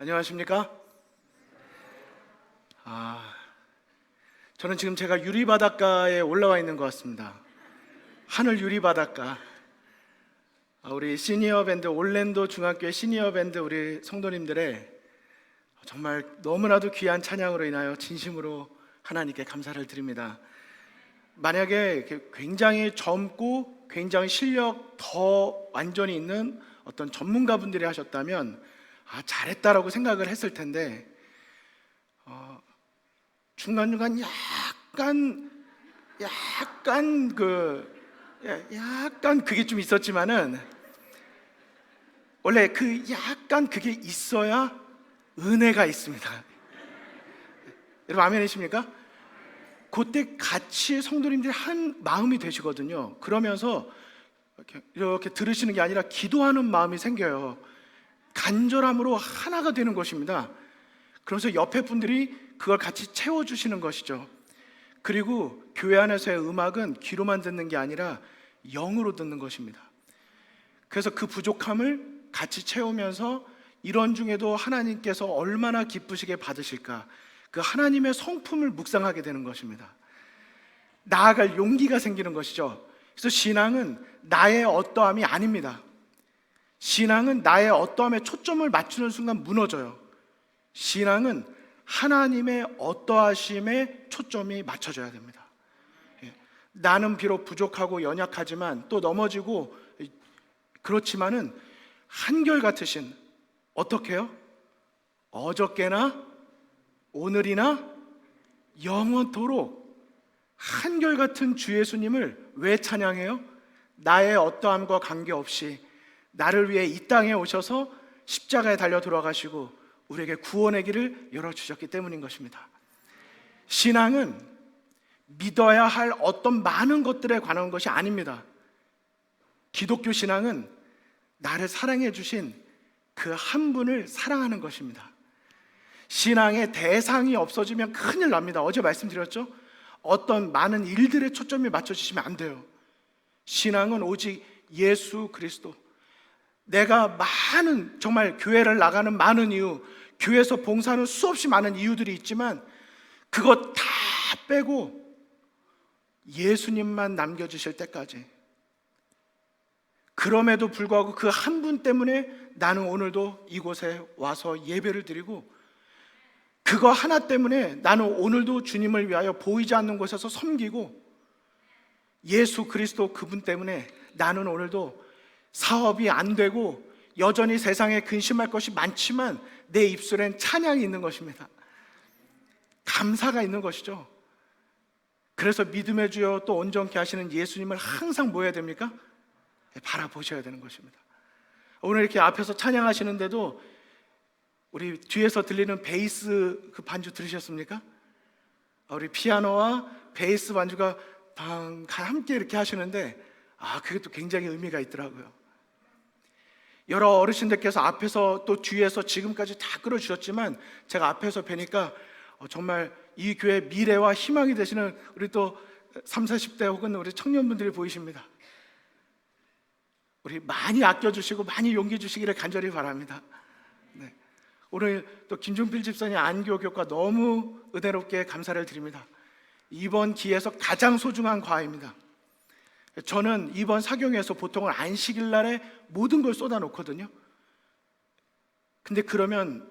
안녕하십니까? 저는 지금 제가 유리바닷가에 올라와 있는 것 같습니다. 하늘 유리바닷가. 우리 시니어 밴드, 올랜도 중학교의 시니어 밴드 우리 성도님들의 정말 너무나도 귀한 찬양으로 인하여 진심으로 하나님께 감사를 드립니다. 만약에 굉장히 젊고 굉장히 실력 더 완전히 있는 어떤 전문가분들이 하셨다면 잘했다라고 생각을 했을 텐데 중간중간 약간 그게 좀 있었지만은 원래 그게 있어야 은혜가 있습니다. 여러분 아멘이십니까? 그때 같이 성도님들이 한 마음이 되시거든요. 그러면서 이렇게 들으시는 게 아니라 기도하는 마음이 생겨요. 간절함으로 하나가 되는 것입니다. 그러면서 옆에 분들이 그걸 같이 채워주시는 것이죠. 그리고 교회 안에서의 음악은 귀로만 듣는 게 아니라 영으로 듣는 것입니다. 그래서 그 부족함을 같이 채우면서 이런 중에도 하나님께서 얼마나 기쁘시게 받으실까, 그 하나님의 성품을 묵상하게 되는 것입니다. 나아갈 용기가 생기는 것이죠. 그래서 신앙은 나의 어떠함이 아닙니다. 신앙은 나의 어떠함에 초점을 맞추는 순간 무너져요. 신앙은 하나님의 어떠하심에 초점이 맞춰져야 됩니다. 나는 비록 부족하고 연약하지만 또 넘어지고 그렇지만은 한결같으신, 어떻게 해요? 어저께나 오늘이나 영원토록 한결같은 주 예수님을 왜 찬양해요? 나의 어떠함과 관계없이 나를 위해 이 땅에 오셔서 십자가에 달려 돌아가시고 우리에게 구원의 길을 열어주셨기 때문인 것입니다. 신앙은 믿어야 할 어떤 많은 것들에 관한 것이 아닙니다. 기독교 신앙은 나를 사랑해 주신 그 한 분을 사랑하는 것입니다. 신앙의 대상이 없어지면 큰일 납니다. 어제 말씀드렸죠? 어떤 많은 일들에 초점이 맞춰지시면 안 돼요. 신앙은 오직 예수 그리스도. 내가 많은, 정말 교회를 나가는 많은 이유, 교회에서 봉사하는 수없이 많은 이유들이 있지만 그것 다 빼고 예수님만 남겨주실 때까지, 그럼에도 불구하고 그 한 분 때문에 나는 오늘도 이곳에 와서 예배를 드리고, 그거 하나 때문에 나는 오늘도 주님을 위하여 보이지 않는 곳에서 섬기고, 예수 그리스도 그분 때문에 나는 오늘도 사업이 안 되고 여전히 세상에 근심할 것이 많지만 내 입술엔 찬양이 있는 것입니다. 감사가 있는 것이죠. 그래서 믿음의 주여 또 온전케 하시는 예수님을 항상 뭐 해야 됩니까? 바라보셔야 되는 것입니다. 오늘 이렇게 앞에서 찬양하시는데도 우리 뒤에서 들리는 베이스 그 반주 들으셨습니까? 우리 피아노와 베이스 반주가 함께 이렇게 하시는데 그게 또 굉장히 의미가 있더라고요. 여러 어르신들께서 앞에서 또 뒤에서 지금까지 다 끌어주셨지만 제가 앞에서 뵈니까 정말 이 교회 미래와 희망이 되시는 우리 또 30, 40대 혹은 우리 청년분들이 보이십니다. 우리 많이 아껴주시고 많이 용기 주시기를 간절히 바랍니다. 네. 오늘 또 김종필 집사님 안교 교과 너무 은혜롭게 감사를 드립니다. 이번 기회에서 가장 소중한 과입니다. 저는 이번 사경에서 보통은 안식일 날에 모든 걸 쏟아 놓거든요. 근데 그러면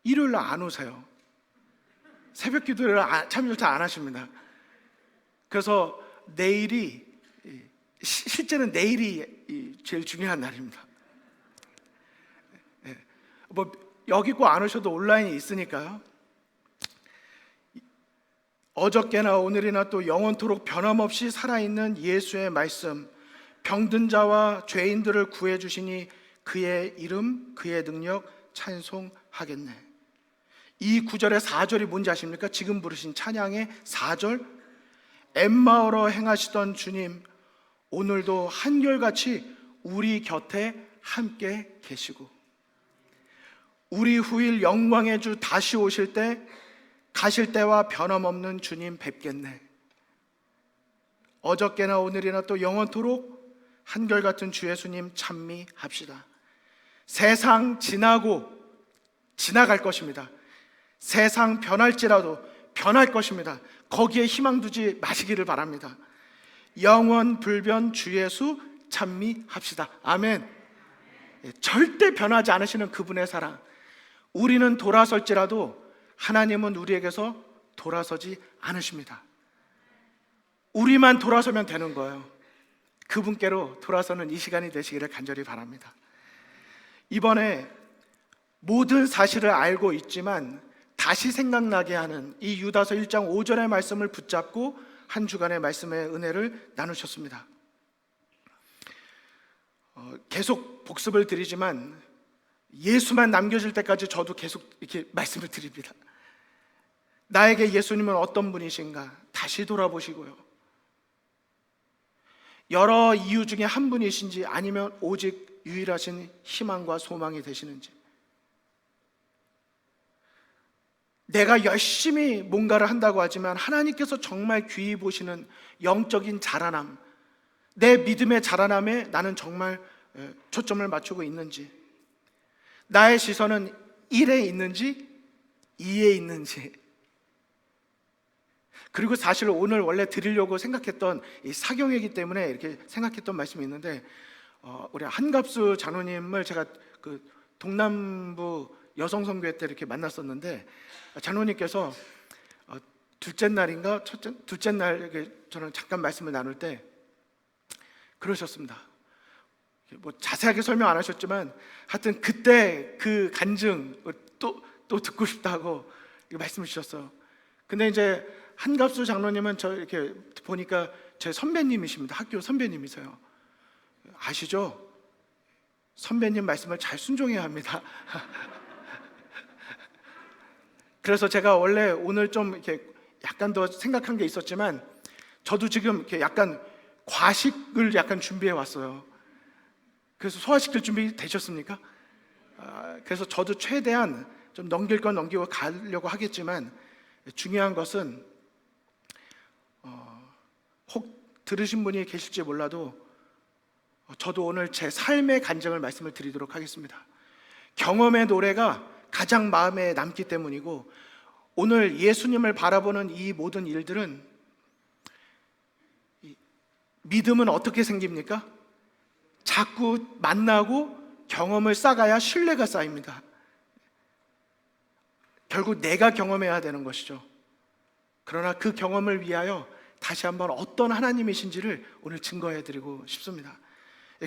일요일 날 안 오세요. 새벽 기도를 참여조차 안 하십니다. 그래서 실제는 내일이 제일 중요한 날입니다. 뭐 여기 꼭 안 오셔도 온라인이 있으니까요. 어저께나 오늘이나 또 영원토록 변함없이 살아있는 예수의 말씀, 병든 자와 죄인들을 구해주시니 그의 이름, 그의 능력 찬송하겠네. 이 9절의 4절이 뭔지 아십니까? 지금 부르신 찬양의 4절, 엠마오로 행하시던 주님 오늘도 한결같이 우리 곁에 함께 계시고, 우리 후일 영광의 주 다시 오실 때 가실 때와 변함없는 주님 뵙겠네. 어저께나 오늘이나 또 영원토록 한결같은 주 예수님 찬미합시다. 세상 지나고 지나갈 것입니다. 세상 변할지라도 변할 것입니다. 거기에 희망 두지 마시기를 바랍니다. 영원 불변 주 예수 찬미합시다. 아멘. 절대 변하지 않으시는 그분의 사랑. 우리는 돌아설지라도 하나님은 우리에게서 돌아서지 않으십니다. 우리만 돌아서면 되는 거예요. 그분께로 돌아서는 이 시간이 되시기를 간절히 바랍니다. 이번에 모든 사실을 알고 있지만 다시 생각나게 하는 이 유다서 1장 5절의 말씀을 붙잡고 한 주간의 말씀의 은혜를 나누셨습니다. 계속 복습을 드리지만 예수만 남겨질 때까지 저도 계속 이렇게 말씀을 드립니다. 나에게 예수님은 어떤 분이신가 다시 돌아보시고요. 여러 이유 중에 한 분이신지 아니면 오직 유일하신 희망과 소망이 되시는지, 내가 열심히 뭔가를 한다고 하지만 하나님께서 정말 귀히 보시는 영적인 자라남, 내 믿음의 자라남에 나는 정말 초점을 맞추고 있는지, 나의 시선은 1에 있는지 2에 있는지, 그리고 사실 오늘 원래 드리려고 생각했던 이 사경이기 때문에 이렇게 생각했던 말씀이 있는데, 우리 한갑수 장로님을 제가 그 동남부 여성선교회 때 이렇게 만났었는데, 장로님께서 둘째 날인가 둘째 날 저는 잠깐 말씀을 나눌 때 그러셨습니다. 뭐 자세하게 설명 안 하셨지만 하여튼 그때 그 간증 또 듣고 싶다고 말씀을 주셨어요. 근데 이제 한갑수 장로님은 저 이렇게 보니까 제 선배님이십니다. 학교 선배님이세요. 아시죠? 선배님 말씀을 잘 순종해야 합니다. 그래서 제가 원래 오늘 좀 이렇게 약간 더 생각한 게 있었지만 저도 지금 이렇게 약간 과식을 약간 준비해 왔어요. 그래서 소화시킬 준비 되셨습니까? 그래서 저도 최대한 좀 넘길 건 넘기고 가려고 하겠지만, 중요한 것은 혹 들으신 분이 계실지 몰라도 저도 오늘 제 삶의 간증을 말씀을 드리도록 하겠습니다. 경험의 노래가 가장 마음에 남기 때문이고, 오늘 예수님을 바라보는 이 모든 일들은, 믿음은 어떻게 생깁니까? 자꾸 만나고 경험을 쌓아야 신뢰가 쌓입니다. 결국 내가 경험해야 되는 것이죠. 그러나 그 경험을 위하여 다시 한번 어떤 하나님이신지를 오늘 증거해드리고 싶습니다.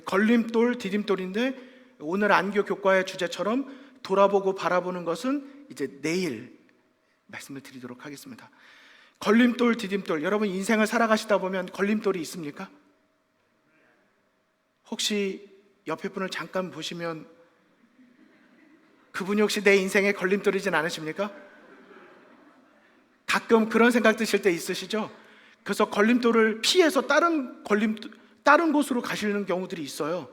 걸림돌, 디딤돌인데 오늘 안교 교과의 주제처럼 돌아보고 바라보는 것은 이제 내일 말씀을 드리도록 하겠습니다. 걸림돌, 디딤돌, 여러분 인생을 살아가시다 보면 걸림돌이 있습니까? 혹시 옆에 분을 잠깐 보시면 그분이 혹시 내 인생의 걸림돌이진 않으십니까? 가끔 그런 생각 드실 때 있으시죠? 그래서 걸림돌을 피해서 다른 곳으로 가시는 경우들이 있어요.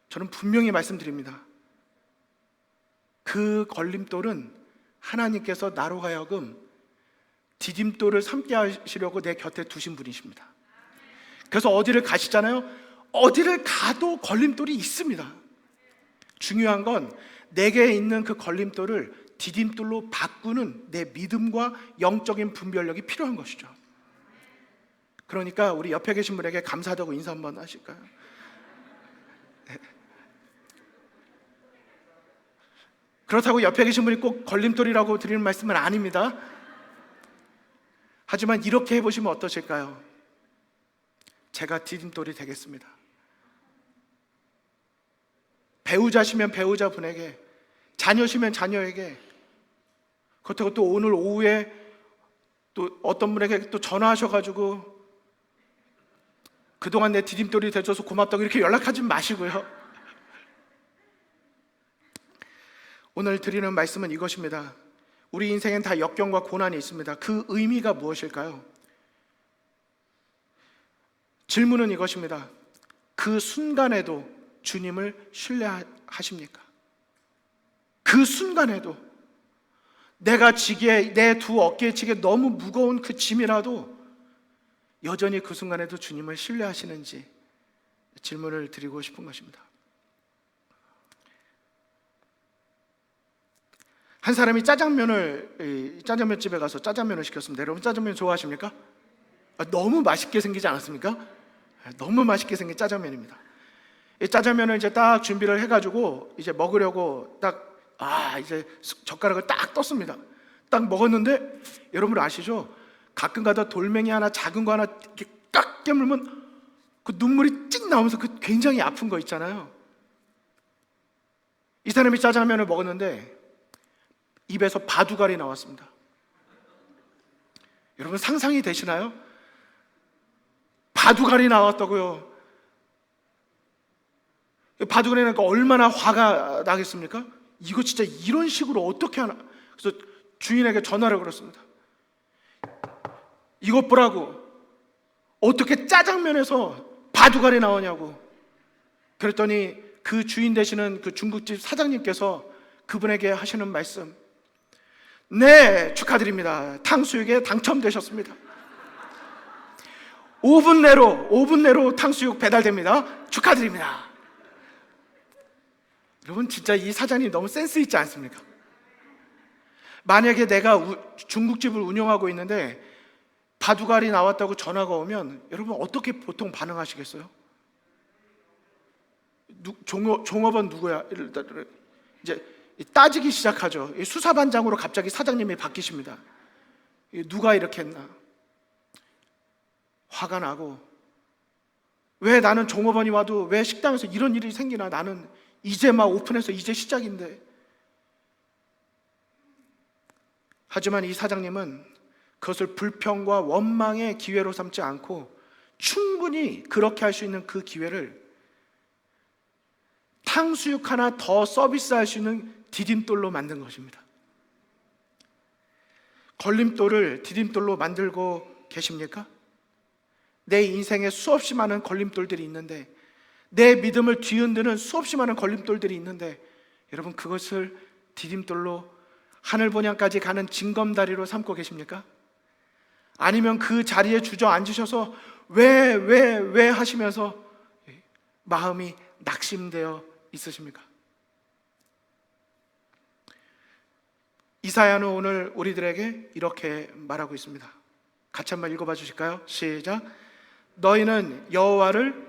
저는 분명히 말씀드립니다. 그 걸림돌은 하나님께서 나로 하여금 디딤돌을 삼게 하시려고 내 곁에 두신 분이십니다. 그래서 어디를 가시잖아요. 어디를 가도 걸림돌이 있습니다. 중요한 건 내게 있는 그 걸림돌을 디딤돌로 바꾸는 내 믿음과 영적인 분별력이 필요한 것이죠. 그러니까 우리 옆에 계신 분에게 감사하다고 인사 한번 하실까요? 네. 그렇다고 옆에 계신 분이 꼭 걸림돌이라고 드리는 말씀은 아닙니다. 하지만 이렇게 해보시면 어떠실까요? 제가 디딤돌이 되겠습니다. 배우자시면 배우자분에게, 자녀시면 자녀에게, 그렇다고 또 오늘 오후에 또 어떤 분에게 또 전화하셔가지고 그동안 내 디딤돌이 돼줘서 고맙다고 이렇게 연락하지 마시고요. 오늘 드리는 말씀은 이것입니다. 우리 인생엔 다 역경과 고난이 있습니다. 그 의미가 무엇일까요? 질문은 이것입니다. 그 순간에도 주님을 신뢰하십니까? 그 순간에도 내가 지기에, 내 두 어깨에 지기에 너무 무거운 그 짐이라도 여전히 그 순간에도 주님을 신뢰하시는지 질문을 드리고 싶은 것입니다. 한 사람이 짜장면 집에 가서 짜장면을 시켰습니다. 여러분 짜장면 좋아하십니까? 너무 맛있게 생기지 않았습니까? 너무 맛있게 생긴 짜장면입니다. 이 짜장면을 이제 딱 준비를 해가지고 이제 먹으려고 이제 젓가락을 딱 떴습니다. 딱 먹었는데 여러분 아시죠? 가끔가다 돌멩이 하나 작은 거 하나 이렇게 깍 깨물면 그 눈물이 찍 나오면서 그 굉장히 아픈 거 있잖아요. 이 사람이 짜장면을 먹었는데 입에서 바둑알이 나왔습니다. 여러분 상상이 되시나요? 바둑알이 나왔다고요. 바둑알이 나니까 얼마나 화가 나겠습니까? 이거 진짜 이런 식으로 어떻게 하나. 그래서 주인에게 전화를 걸었습니다. 이것 보라고, 어떻게 짜장면에서 바둑알이 나오냐고. 그랬더니 그 주인 되시는 그 중국집 사장님께서 그분에게 하시는 말씀, 네, 축하드립니다. 탕수육에 당첨되셨습니다. 5분 내로 탕수육 배달됩니다. 축하드립니다. 여러분 진짜 이 사장님 너무 센스 있지 않습니까? 만약에 내가 중국집을 운영하고 있는데 바둑알이 나왔다고 전화가 오면 여러분 어떻게 보통 반응하시겠어요? 종업원 누구야? 이제 따지기 시작하죠. 수사반장으로 갑자기 사장님이 바뀌십니다. 누가 이렇게 했나? 화가 나고, 왜 나는 종업원이 와도 왜 식당에서 이런 일이 생기나? 나는 이제 막 오픈해서 이제 시작인데. 하지만 이 사장님은 그것을 불평과 원망의 기회로 삼지 않고 충분히 그렇게 할 수 있는 그 기회를 탕수육 하나 더 서비스할 수 있는 디딤돌로 만든 것입니다. 걸림돌을 디딤돌로 만들고 계십니까? 내 인생에 수없이 많은 걸림돌들이 있는데, 내 믿음을 뒤흔드는 수없이 많은 걸림돌들이 있는데, 여러분 그것을 디딤돌로 하늘 본향까지 가는 징검다리로 삼고 계십니까? 아니면 그 자리에 주저앉으셔서 왜 하시면서 마음이 낙심되어 있으십니까? 이사야는 오늘 우리들에게 이렇게 말하고 있습니다. 같이 한번 읽어봐 주실까요? 시작. 너희는 여호와를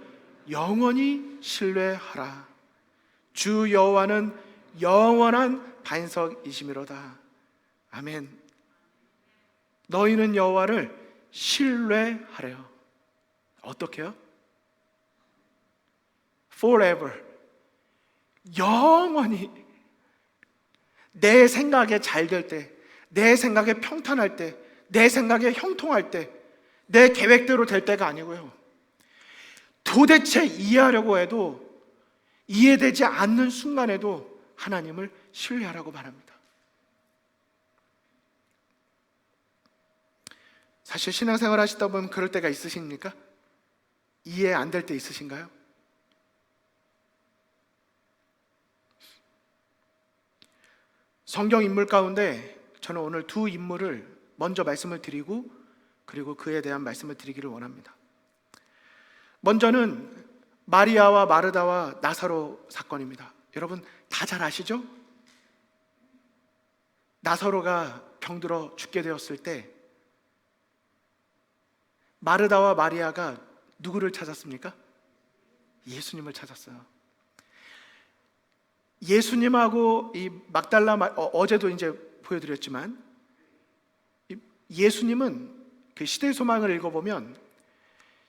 영원히 신뢰하라. 주 여호와는 영원한 반석이시미로다. 아멘. 너희는 여호와를 신뢰하래요. 어떻게요? Forever. 영원히. 내 생각에 잘 될 때, 내 생각에 평탄할 때, 내 생각에 형통할 때, 내 계획대로 될 때가 아니고요, 도대체 이해하려고 해도 이해되지 않는 순간에도 하나님을 신뢰하라고 말합니다. 사실 신앙생활 하시다 보면 그럴 때가 있으십니까? 이해 안 될 때 있으신가요? 성경 인물 가운데 저는 오늘 두 인물을 먼저 말씀을 드리고 그리고 그에 대한 말씀을 드리기를 원합니다. 먼저는 마리아와 마르다와 나사로 사건입니다. 여러분 다 잘 아시죠? 나사로가 병들어 죽게 되었을 때 마르다와 마리아가 누구를 찾았습니까? 예수님을 찾았어요. 예수님하고 이 막달라 어제도 이제 보여드렸지만, 예수님은 그 시대의 소망을 읽어보면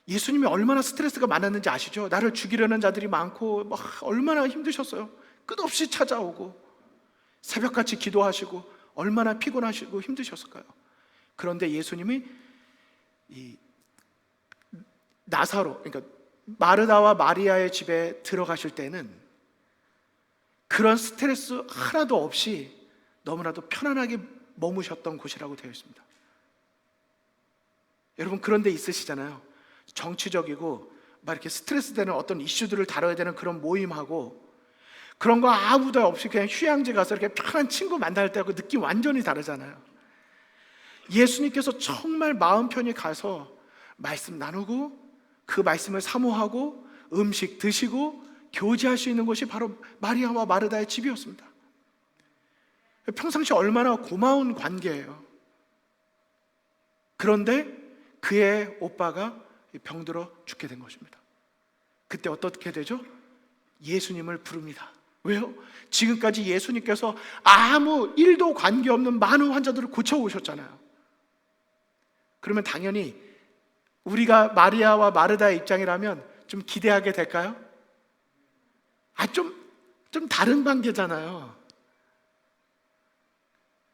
예수님이 얼마나 스트레스가 많았는지 아시죠? 나를 죽이려는 자들이 많고 막 얼마나 힘드셨어요. 끝없이 찾아오고 새벽같이 기도하시고 얼마나 피곤하시고 힘드셨을까요? 그런데 예수님이 이 나사로, 그러니까 마르다와 마리아의 집에 들어가실 때는 그런 스트레스 하나도 없이 너무나도 편안하게 머무셨던 곳이라고 되어 있습니다. 여러분 그런 데 있으시잖아요. 정치적이고 막 이렇게 스트레스 되는 어떤 이슈들을 다뤄야 되는 그런 모임하고, 그런 거 아무도 없이 그냥 휴양지 가서 이렇게 편한 친구 만날 때하고 느낌 완전히 다르잖아요. 예수님께서 정말 마음 편히 가서 말씀 나누고 그 말씀을 사모하고 음식 드시고 교제할 수 있는 곳이 바로 마리아와 마르다의 집이었습니다. 평상시 얼마나 고마운 관계예요. 그런데 그의 오빠가 병들어 죽게 된 것입니다. 그때 어떻게 되죠? 예수님을 부릅니다. 왜요? 지금까지 예수님께서 아무 일도 관계없는 많은 환자들을 고쳐오셨잖아요. 그러면 당연히 우리가 마리아와 마르다의 입장이라면 좀 기대하게 될까요? 좀 다른 관계잖아요.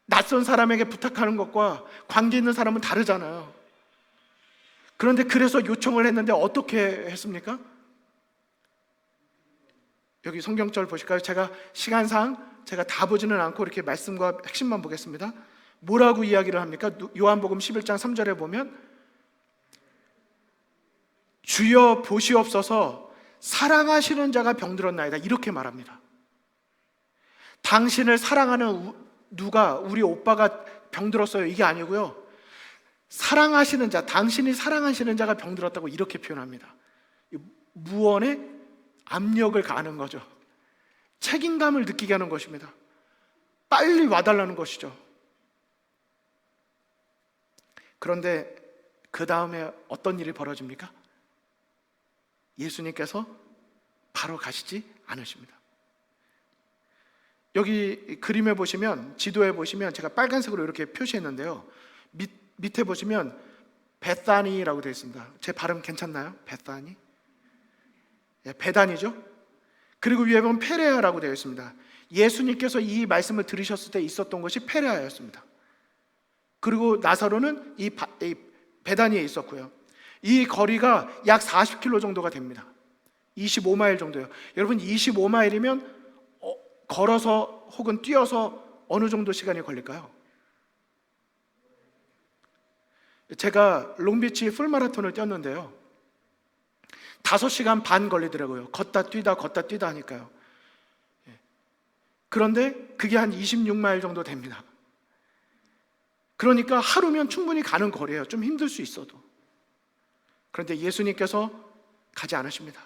낯선 사람에게 부탁하는 것과 관계 있는 사람은 다르잖아요. 그런데 그래서 요청을 했는데 어떻게 했습니까? 여기 성경절 보실까요? 제가 시간상 제가 다 보지는 않고 이렇게 말씀과 핵심만 보겠습니다. 뭐라고 이야기를 합니까? 요한복음 11장 3절에 보면 주여 보시옵소서 사랑하시는 자가 병들었나이다 이렇게 말합니다. 당신을 사랑하는 누가 우리 오빠가 병들었어요 이게 아니고요, 사랑하시는 자, 당신이 사랑하시는 자가 병들었다고 이렇게 표현합니다. 무언의 압력을 가하는 거죠. 책임감을 느끼게 하는 것입니다. 빨리 와달라는 것이죠. 그런데 그 다음에 어떤 일이 벌어집니까? 예수님께서 바로 가시지 않으십니다. 여기 그림에 보시면, 지도에 보시면 제가 빨간색으로 이렇게 표시했는데요, 밑에 보시면 베타니라고 되어 있습니다. 제 발음 괜찮나요? 베타니? 베단이죠. 그리고 위에 보면 페레아라고 되어 있습니다. 예수님께서 이 말씀을 들으셨을 때 있었던 것이 페레아였습니다. 그리고 나사로는 이 베다니에 있었고요. 이 거리가 약 40km 정도가 됩니다. 25마일 정도요. 여러분 25마일이면 걸어서 혹은 뛰어서 어느 정도 시간이 걸릴까요? 제가 롱비치 풀마라톤을 뛰었는데요, 5시간 반 걸리더라고요. 걷다 뛰다 하니까요. 그런데 그게 한 26마일 정도 됩니다. 그러니까 하루면 충분히 가는 거리예요. 좀 힘들 수 있어도. 그런데 예수님께서 가지 않으십니다.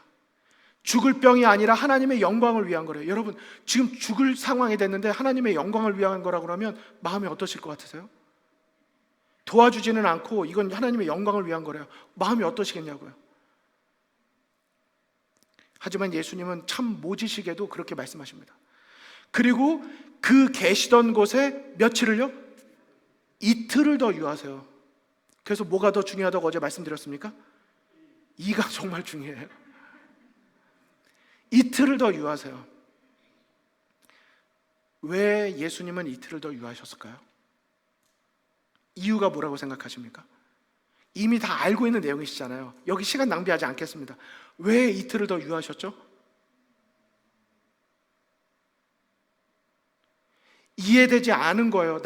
죽을 병이 아니라 하나님의 영광을 위한 거래요. 여러분 지금 죽을 상황이 됐는데 하나님의 영광을 위한 거라고 그러면 마음이 어떠실 것 같으세요? 도와주지는 않고 이건 하나님의 영광을 위한 거래요. 마음이 어떠시겠냐고요. 하지만 예수님은 참 모지시게도 그렇게 말씀하십니다. 그리고 그 계시던 곳에 며칠을요? 이틀을 더 유하세요. 그래서 뭐가 더 중요하다고 어제 말씀드렸습니까? 이가 정말 중요해요. 이틀을 더 유하세요. 왜 예수님은 이틀을 더 유하셨을까요? 이유가 뭐라고 생각하십니까? 이미 다 알고 있는 내용이시잖아요. 여기 시간 낭비하지 않겠습니다. 왜 이틀을 더 유하셨죠? 이해되지 않은 거예요.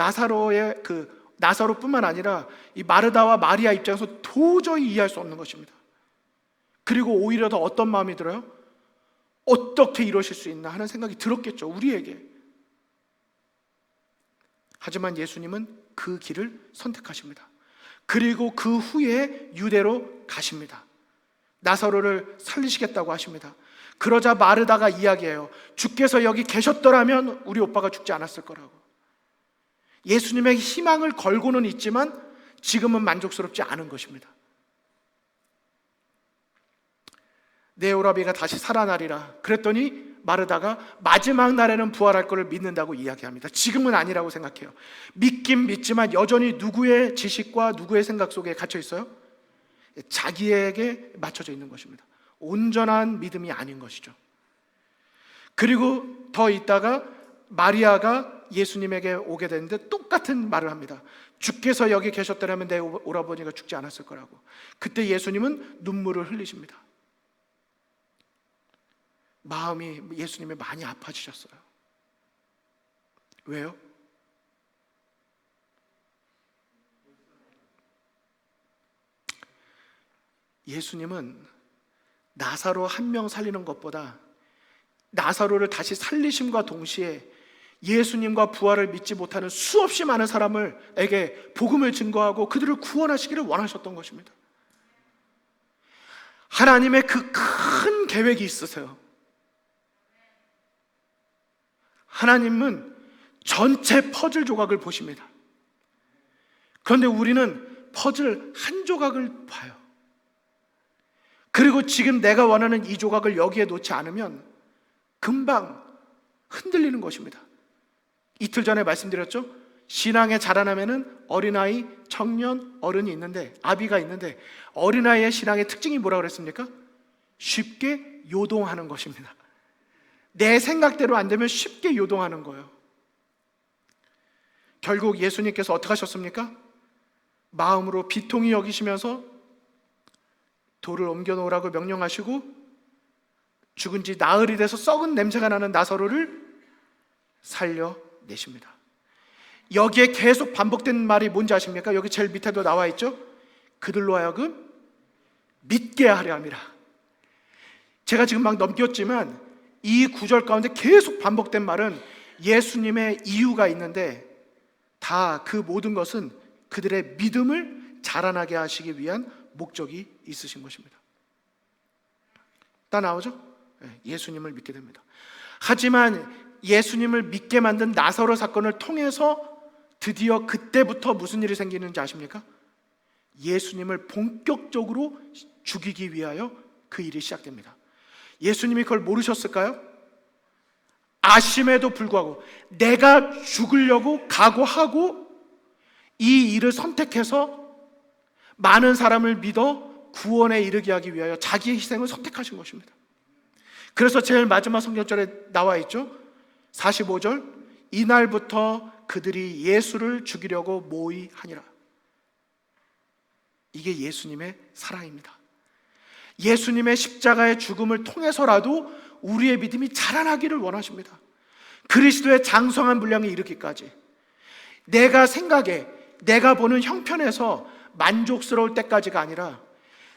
나사로뿐만 아니라 이 마르다와 마리아 입장에서 도저히 이해할 수 없는 것입니다. 그리고 오히려 더 어떤 마음이 들어요? 어떻게 이러실 수 있나 하는 생각이 들었겠죠, 우리에게. 하지만 예수님은 그 길을 선택하십니다. 그리고 그 후에 유대로 가십니다. 나사로를 살리시겠다고 하십니다. 그러자 마르다가 이야기해요. 주께서 여기 계셨더라면 우리 오빠가 죽지 않았을 거라고. 예수님의 희망을 걸고는 있지만 지금은 만족스럽지 않은 것입니다. 내 오라비가 다시 살아나리라 그랬더니 마르다가 마지막 날에는 부활할 것을 믿는다고 이야기합니다. 지금은 아니라고 생각해요. 믿긴 믿지만 여전히 누구의 지식과 누구의 생각 속에 갇혀 있어요? 자기에게 맞춰져 있는 것입니다. 온전한 믿음이 아닌 것이죠. 그리고 더 있다가 마리아가 예수님에게 오게 되는데 똑같은 말을 합니다. 주께서 여기 계셨더라면 내 오라버니가 죽지 않았을 거라고. 그때 예수님은 눈물을 흘리십니다. 마음이 예수님이 많이 아파지셨어요. 왜요? 예수님은 나사로 한 명 살리는 것보다 나사로를 다시 살리심과 동시에 예수님과 부활을 믿지 못하는 수없이 많은 사람에게 복음을 증거하고 그들을 구원하시기를 원하셨던 것입니다. 하나님의 그 큰 계획이 있으세요. 하나님은 전체 퍼즐 조각을 보십니다. 그런데 우리는 퍼즐 한 조각을 봐요. 그리고 지금 내가 원하는 이 조각을 여기에 놓지 않으면 금방 흔들리는 것입니다. 이틀 전에 말씀드렸죠? 신앙의 자라나면은 어린아이, 청년, 어른이 있는데, 아비가 있는데, 어린아이의 신앙의 특징이 뭐라고 그랬습니까? 쉽게 요동하는 것입니다. 내 생각대로 안 되면 쉽게 요동하는 거예요. 결국 예수님께서 어떻게 하셨습니까? 마음으로 비통히 여기시면서 돌을 옮겨 놓으라고 명령하시고, 죽은 지 나흘이 돼서 썩은 냄새가 나는 나사로를 살려내십니다. 여기에 계속 반복된 말이 뭔지 아십니까? 여기 제일 밑에도 나와 있죠? 그들로 하여금 믿게 하려 함이라. 제가 지금 막 넘겼지만 이 구절 가운데 계속 반복된 말은 예수님의 이유가 있는데, 다 그 모든 것은 그들의 믿음을 자라나게 하시기 위한 목적이 있으신 것입니다. 다 나오죠? 예수님을 믿게 됩니다. 하지만 예수님을 믿게 만든 나사로 사건을 통해서 드디어 그때부터 무슨 일이 생기는지 아십니까? 예수님을 본격적으로 죽이기 위하여 그 일이 시작됩니다. 예수님이 그걸 모르셨을까요? 아심에도 불구하고 내가 죽으려고 각오하고 이 일을 선택해서 많은 사람을 믿어 구원에 이르게 하기 위하여 자기의 희생을 선택하신 것입니다. 그래서 제일 마지막 성경절에 나와 있죠? 45절, 이날부터 그들이 예수를 죽이려고 모의하니라. 이게 예수님의 사랑입니다. 예수님의 십자가의 죽음을 통해서라도 우리의 믿음이 자라나기를 원하십니다. 그리스도의 장성한 분량에 이르기까지. 내가 생각에, 내가 보는 형편에서 만족스러울 때까지가 아니라,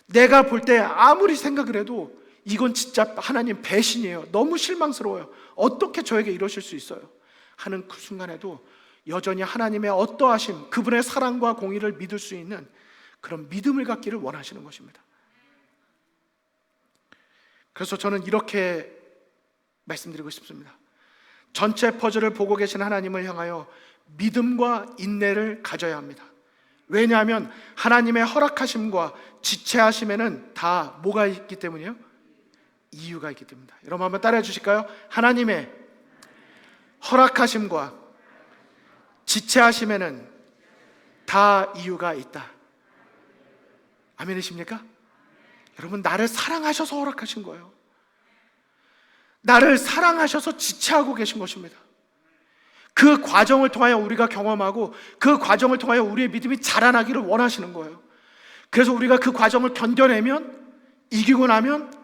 내가 볼 때 아무리 생각을 해도 이건 진짜 하나님 배신이에요, 너무 실망스러워요, 어떻게 저에게 이러실 수 있어요 하는 그 순간에도 여전히 하나님의 어떠하심, 그분의 사랑과 공의를 믿을 수 있는 그런 믿음을 갖기를 원하시는 것입니다. 그래서 저는 이렇게 말씀드리고 싶습니다. 전체 퍼즐을 보고 계신 하나님을 향하여 믿음과 인내를 가져야 합니다. 왜냐하면 하나님의 허락하심과 지체하심에는 다 뭐가 있기 때문이에요? 이유가 있기 때문입니다. 여러분 한번 따라해 주실까요? 하나님의 허락하심과 지체하심에는 다 이유가 있다. 아멘이십니까? 여러분, 나를 사랑하셔서 허락하신 거예요. 나를 사랑하셔서 지체하고 계신 것입니다. 그 과정을 통하여 우리가 경험하고 그 과정을 통하여 우리의 믿음이 자라나기를 원하시는 거예요. 그래서 우리가 그 과정을 견뎌내면, 이기고 나면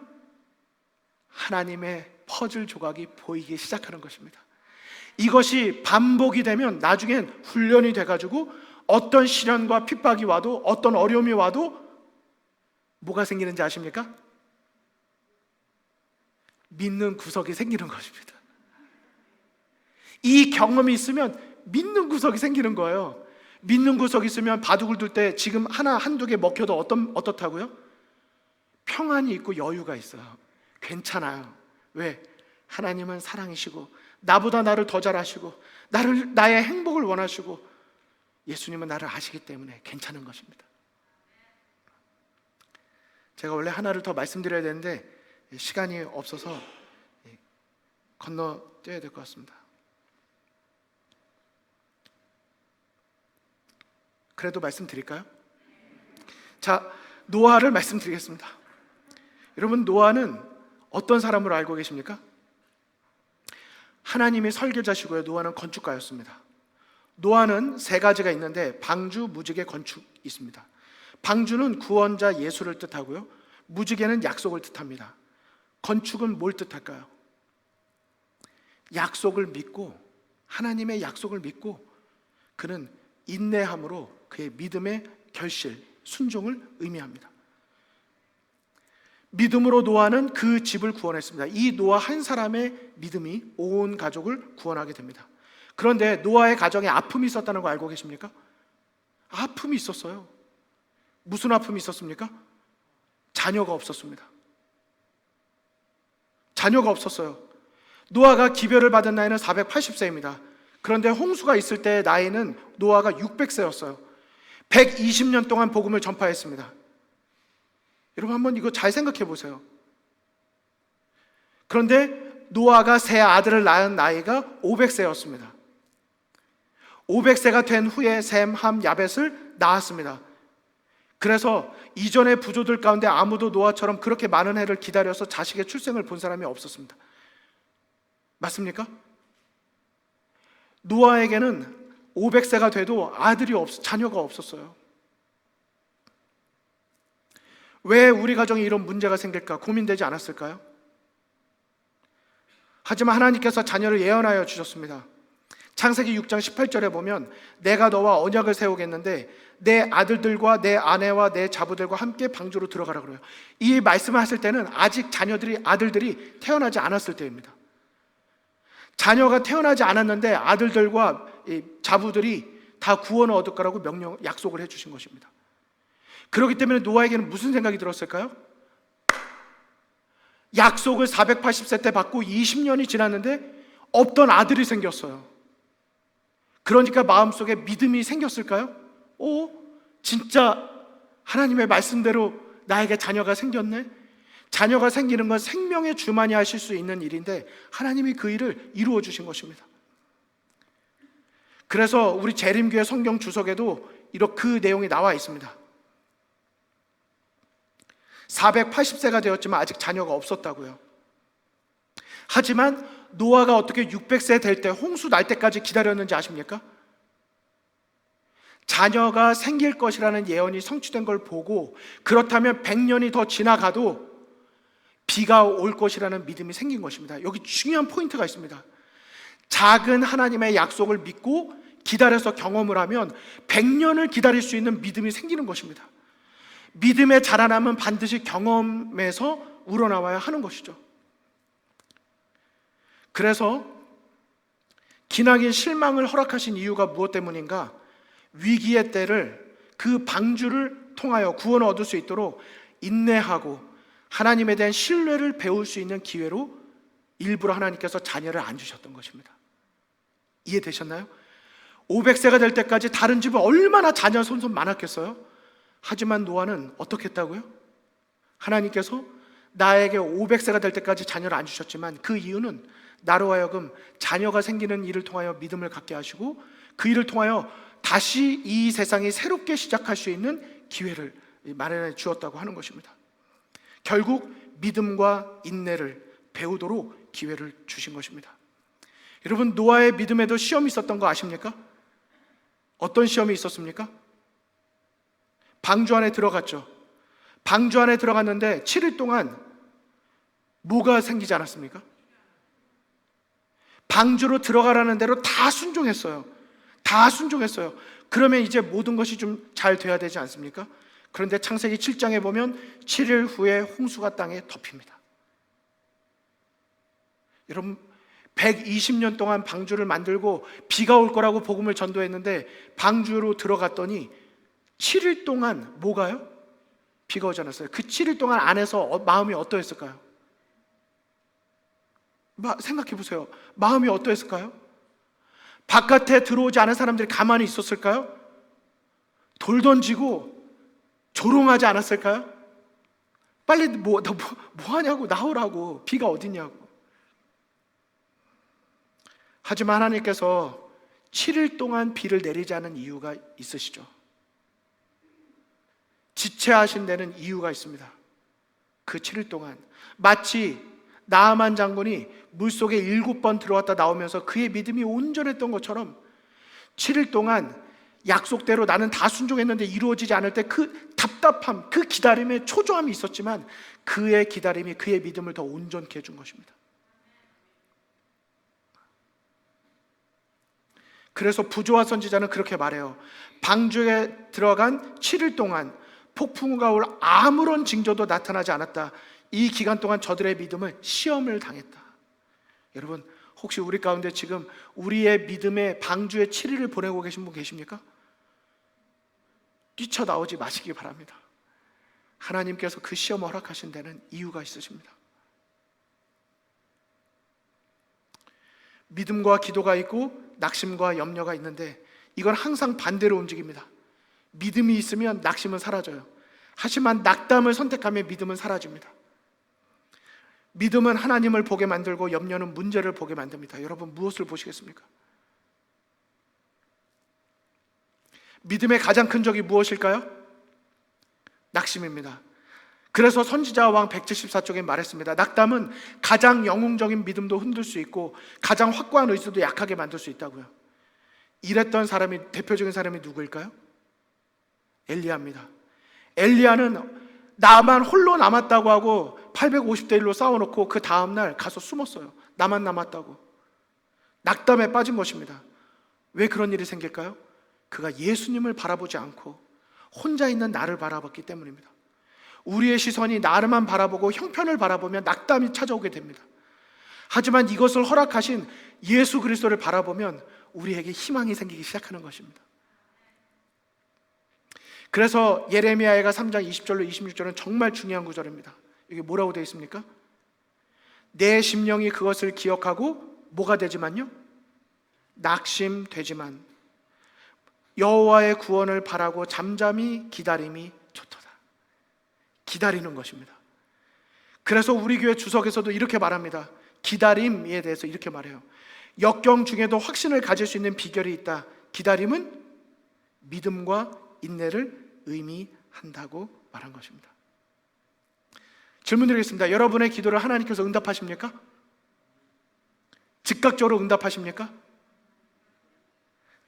하나님의 퍼즐 조각이 보이기 시작하는 것입니다. 이것이 반복이 되면 나중엔 훈련이 돼가지고 어떤 시련과 핍박이 와도, 어떤 어려움이 와도 뭐가 생기는지 아십니까? 믿는 구석이 생기는 것입니다. 이 경험이 있으면 믿는 구석이 생기는 거예요. 믿는 구석이 있으면 바둑을 둘 때 지금 하나, 한두 개 먹혀도 어떻다고요? 평안이 있고 여유가 있어요. 괜찮아요. 왜? 하나님은 사랑이시고 나보다 나를 더 잘 아시고 나의 행복을 원하시고 예수님은 나를 아시기 때문에 괜찮은 것입니다. 제가 원래 하나를 더 말씀드려야 되는데 시간이 없어서 건너뛰어야 될 것 같습니다. 그래도 말씀드릴까요? 자, 노아를 말씀드리겠습니다. 여러분, 노아는 어떤 사람으로 알고 계십니까? 하나님의 설계자시고요, 노아는 건축가였습니다. 노아는 세 가지가 있는데 방주, 무지개, 건축 있습니다. 방주는 구원자 예수를 뜻하고요, 무지개는 약속을 뜻합니다. 건축은 뭘 뜻할까요? 약속을 믿고, 하나님의 약속을 믿고 그는 인내함으로 그의 믿음의 결실, 순종을 의미합니다. 믿음으로 노아는 그 집을 구원했습니다. 이 노아 한 사람의 믿음이 온 가족을 구원하게 됩니다. 그런데 노아의 가정에 아픔이 있었다는 거 알고 계십니까? 아픔이 있었어요. 무슨 아픔이 있었습니까? 자녀가 없었습니다. 자녀가 없었어요. 노아가 기별을 받은 나이는 480세입니다. 그런데 홍수가 있을 때 나이는 노아가 600세였어요. 120년 동안 복음을 전파했습니다. 여러분 한번 이거 잘 생각해 보세요. 그런데 노아가 세 아들을 낳은 나이가 500세였습니다. 500세가 된 후에 셈, 함, 야벳을 낳았습니다. 그래서 이전의 부조들 가운데 아무도 노아처럼 그렇게 많은 해를 기다려서 자식의 출생을 본 사람이 없었습니다. 맞습니까? 노아에게는 500세가 돼도 자녀가 없었어요. 왜 우리 가정에 이런 문제가 생길까 고민되지 않았을까요? 하지만 하나님께서 자녀를 예언하여 주셨습니다. 창세기 6장 18절에 보면 내가 너와 언약을 세우겠는데 내 아들들과 내 아내와 내 자부들과 함께 방주로 들어가라 그래요. 이 말씀을 하실 때는 아직 아들들이 태어나지 않았을 때입니다. 자녀가 태어나지 않았는데 아들들과 자부들이 다 구원을 얻을 거라고 약속을 해주신 것입니다. 그렇기 때문에 노아에게는 무슨 생각이 들었을까요? 약속을 480세 때 받고 20년이 지났는데 없던 아들이 생겼어요. 그러니까 마음속에 믿음이 생겼을까요? 진짜 하나님의 말씀대로 나에게 자녀가 생겼네? 자녀가 생기는 건 생명의 주만이 하실 수 있는 일인데 하나님이 그 일을 이루어 주신 것입니다. 그래서 우리 재림교회 성경 주석에도 이렇게 그 내용이 나와 있습니다. 480세가 되었지만 아직 자녀가 없었다고요. 하지만 노아가 어떻게 600세 될 때 홍수 날 때까지 기다렸는지 아십니까? 자녀가 생길 것이라는 예언이 성취된 걸 보고 그렇다면 100년이 더 지나가도 비가 올 것이라는 믿음이 생긴 것입니다. 여기 중요한 포인트가 있습니다. 작은 하나님의 약속을 믿고 기다려서 경험을 하면 100년을 기다릴 수 있는 믿음이 생기는 것입니다. 믿음의 자라남은 반드시 경험에서 우러나와야 하는 것이죠. 그래서 기나긴 실망을 허락하신 이유가 무엇 때문인가? 위기의 때를 그 방주를 통하여 구원을 얻을 수 있도록 인내하고 하나님에 대한 신뢰를 배울 수 있는 기회로 일부러 하나님께서 자녀를 안 주셨던 것입니다. 이해되셨나요? 500세가 될 때까지 다른 집은 얼마나 자녀 손손 많았겠어요? 하지만 노아는 어떻게 했다고요? 하나님께서 나에게 500세가 될 때까지 자녀를 안 주셨지만 그 이유는 나로 하여금 자녀가 생기는 일을 통하여 믿음을 갖게 하시고 그 일을 통하여 다시 이 세상이 새롭게 시작할 수 있는 기회를 마련해 주었다고 하는 것입니다. 결국 믿음과 인내를 배우도록 기회를 주신 것입니다. 여러분, 노아의 믿음에도 시험이 있었던 거 아십니까? 어떤 시험이 있었습니까? 방주 안에 들어갔죠. 방주 안에 들어갔는데 7일 동안 뭐가 생기지 않았습니까? 방주로 들어가라는 대로 다 순종했어요. 다 순종했어요. 그러면 이제 모든 것이 좀 잘 돼야 되지 않습니까? 그런데 창세기 7장에 보면 7일 후에 홍수가 땅에 덮입니다. 여러분, 120년 동안 방주를 만들고 비가 올 거라고 복음을 전도했는데 방주로 들어갔더니 7일 동안 뭐가요? 비가 오지 않았어요. 그 7일 동안 안에서 마음이 어떠했을까요? 생각해 보세요. 마음이 어떠했을까요? 바깥에 들어오지 않은 사람들이 가만히 있었을까요? 돌 던지고 조롱하지 않았을까요? 빨리 뭐 하냐고, 나오라고, 비가 어딨냐고. 하지만 하나님께서 7일 동안 비를 내리지 않은 이유가 있으시죠. 지체하신 데는 이유가 있습니다. 그 7일 동안 마치 나아만 장군이 물속에 7번 들어왔다 나오면서 그의 믿음이 온전했던 것처럼 7일 동안 약속대로 나는 다 순종했는데 이루어지지 않을 때 그 답답함, 그 기다림에 초조함이 있었지만 그의 기다림이 그의 믿음을 더 온전케 해준 것입니다. 그래서 부조와 선지자는 그렇게 말해요. 방주에 들어간 7일 동안 폭풍우가 올 아무런 징조도 나타나지 않았다. 이 기간 동안 저들의 믿음을 시험을 당했다. 여러분, 혹시 우리 가운데 지금 우리의 믿음의 방주에 7일을 보내고 계신 분 계십니까? 뛰쳐나오지 마시기 바랍니다. 하나님께서 그 시험을 허락하신 데는 이유가 있으십니다. 믿음과 기도가 있고 낙심과 염려가 있는데 이건 항상 반대로 움직입니다. 믿음이 있으면 낙심은 사라져요. 하지만 낙담을 선택하면 믿음은 사라집니다. 믿음은 하나님을 보게 만들고 염려는 문제를 보게 만듭니다. 여러분, 무엇을 보시겠습니까? 믿음의 가장 큰 적이 무엇일까요? 낙심입니다. 그래서 선지자 왕 174쪽에 말했습니다. 낙담은 가장 영웅적인 믿음도 흔들 수 있고 가장 확고한 의지도 약하게 만들 수 있다고요. 이랬던 사람이, 대표적인 사람이 누구일까요? 엘리야입니다. 엘리야는 나만 홀로 남았다고 하고 850대 1로 싸워놓고 그 다음날 가서 숨었어요. 나만 남았다고. 낙담에 빠진 것입니다. 왜 그런 일이 생길까요? 그가 예수님을 바라보지 않고 혼자 있는 나를 바라봤기 때문입니다. 우리의 시선이 나를만 바라보고 형편을 바라보면 낙담이 찾아오게 됩니다. 하지만 이것을 허락하신 예수 그리스도를 바라보면 우리에게 희망이 생기기 시작하는 것입니다. 그래서 예레미야가 3장 20절로 26절은 정말 중요한 구절입니다. 이게 뭐라고 되어 있습니까? 내 심령이 그것을 기억하고 뭐가 되지만요? 낙심되지만 여호와의 구원을 바라고 잠잠히 기다림이 좋도다. 기다리는 것입니다. 그래서 우리 교회 주석에서도 이렇게 말합니다. 기다림에 대해서 이렇게 말해요. 역경 중에도 확신을 가질 수 있는 비결이 있다. 기다림은 믿음과 인내를 의미한다고 말한 것입니다. 질문 드리겠습니다. 여러분의 기도를 하나님께서 응답하십니까? 즉각적으로 응답하십니까?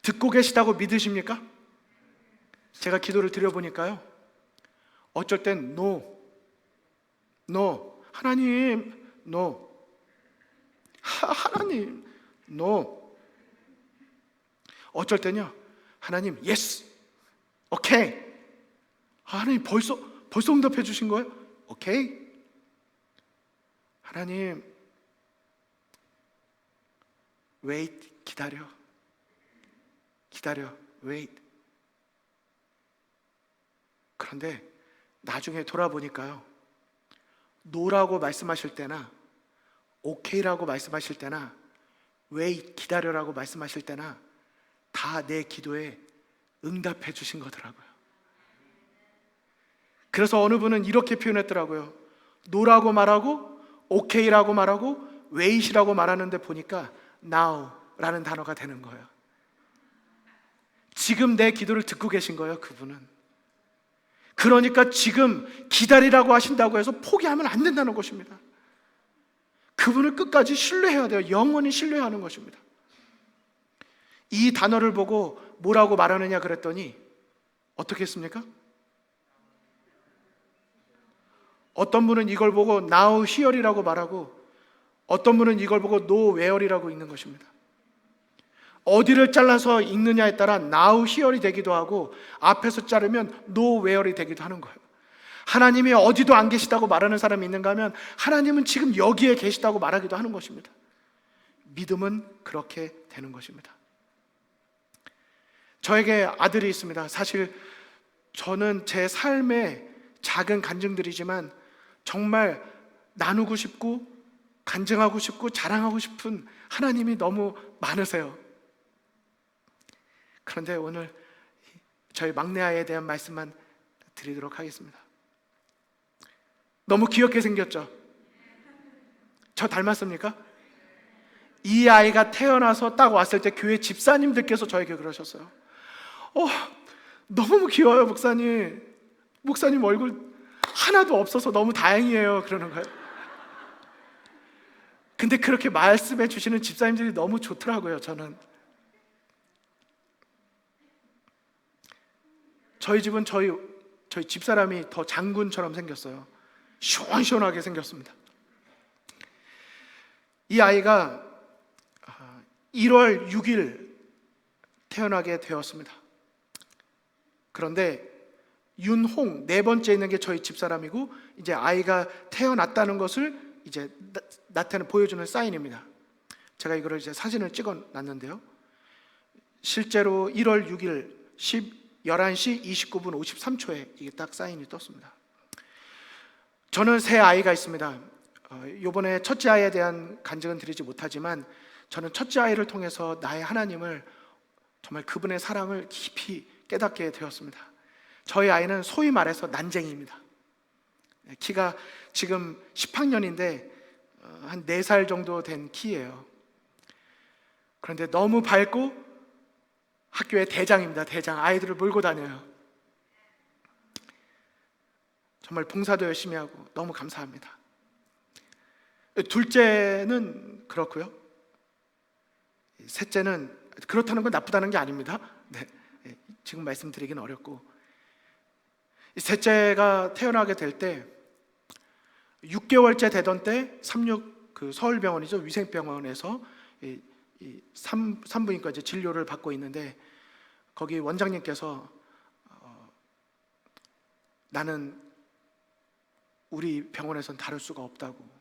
듣고 계시다고 믿으십니까? 제가 기도를 드려보니까요, 어쩔 땐 no, 하나님 no, 하나님 no. 어쩔 때는요, 하나님 yes, 오케이. 하나님 벌써 응답해 주신 거예요? 오케이. 하나님 wait, 기다려, wait. 그런데 나중에 돌아보니까요, no라고 말씀하실 때나 오케이라고 말씀하실 때나 wait, 기다려라고 말씀하실 때나 다 내 기도에 응답해 주신 거더라고요. 그래서 어느 분은 이렇게 표현했더라고요. no라고 말하고 오케이라고 말하고 wait이라고 말하는데 보니까 now라는 단어가 되는 거예요. 지금 내 기도를 듣고 계신 거예요, 그분은. 그러니까 지금 기다리라고 하신다고 해서 포기하면 안 된다는 것입니다. 그분을 끝까지 신뢰해야 돼요. 영원히 신뢰하는 것입니다. 이 단어를 보고 뭐라고 말하느냐 그랬더니 어떻게 했습니까? 어떤 분은 이걸 보고 now here이라고 말하고 어떤 분은 이걸 보고 no where이라고 읽는 것입니다. 어디를 잘라서 읽느냐에 따라 now here이 되기도 하고 앞에서 자르면 no where이 되기도 하는 거예요. 하나님이 어디도 안 계시다고 말하는 사람이 있는가 하면 하나님은 지금 여기에 계시다고 말하기도 하는 것입니다. 믿음은 그렇게 되는 것입니다. 저에게 아들이 있습니다. 사실 저는 제 삶의 작은 간증들이지만 정말 나누고 싶고 간증하고 싶고 자랑하고 싶은 하나님이 너무 많으세요. 그런데 오늘 저희 막내 아이에 대한 말씀만 드리도록 하겠습니다. 너무 귀엽게 생겼죠? 저 닮았습니까? 이 아이가 태어나서 딱 왔을 때 교회 집사님들께서 저에게 그러셨어요. 너무 귀여워요, 목사님. 목사님 얼굴 하나도 없어서 너무 다행이에요. 그러는 거예요. 근데 그렇게 말씀해 주시는 집사님들이 너무 좋더라고요, 저는. 저희 집은 저희 집사람이 더 장군처럼 생겼어요. 시원시원하게 생겼습니다. 이 아이가 1월 6일 태어나게 되었습니다. 그런데 윤홍 네 번째 있는 게 저희 집사람이고 이제 아이가 태어났다는 것을 이제 나타내 보여주는 사인입니다. 제가 이거를 이제 사진을 찍어 놨는데요. 실제로 1월 6일 11시 29분 53초에 이게 딱 사인이 떴습니다. 저는 세 아이가 있습니다. 이번에 첫째 아이에 대한 간증은 드리지 못하지만 저는 첫째 아이를 통해서 나의 하나님을, 정말 그분의 사랑을 깊이 깨닫게 되었습니다. 저희 아이는 소위 말해서 난쟁이입니다. 키가 지금 10학년인데 한 4살 정도 된 키예요. 그런데 너무 밝고 학교의 대장입니다. 대장. 아이들을 몰고 다녀요. 정말 봉사도 열심히 하고 너무 감사합니다. 둘째는 그렇고요. 셋째는 그렇다는 건 나쁘다는 게 아닙니다. 네, 지금 말씀드리긴 어렵고, 셋째가 태어나게 될 때 6개월째 되던 때 그 서울병원이죠, 위생병원에서 산부인과 이제 진료를 받고 있는데, 거기 원장님께서 나는 우리 병원에선 다룰 수가 없다고.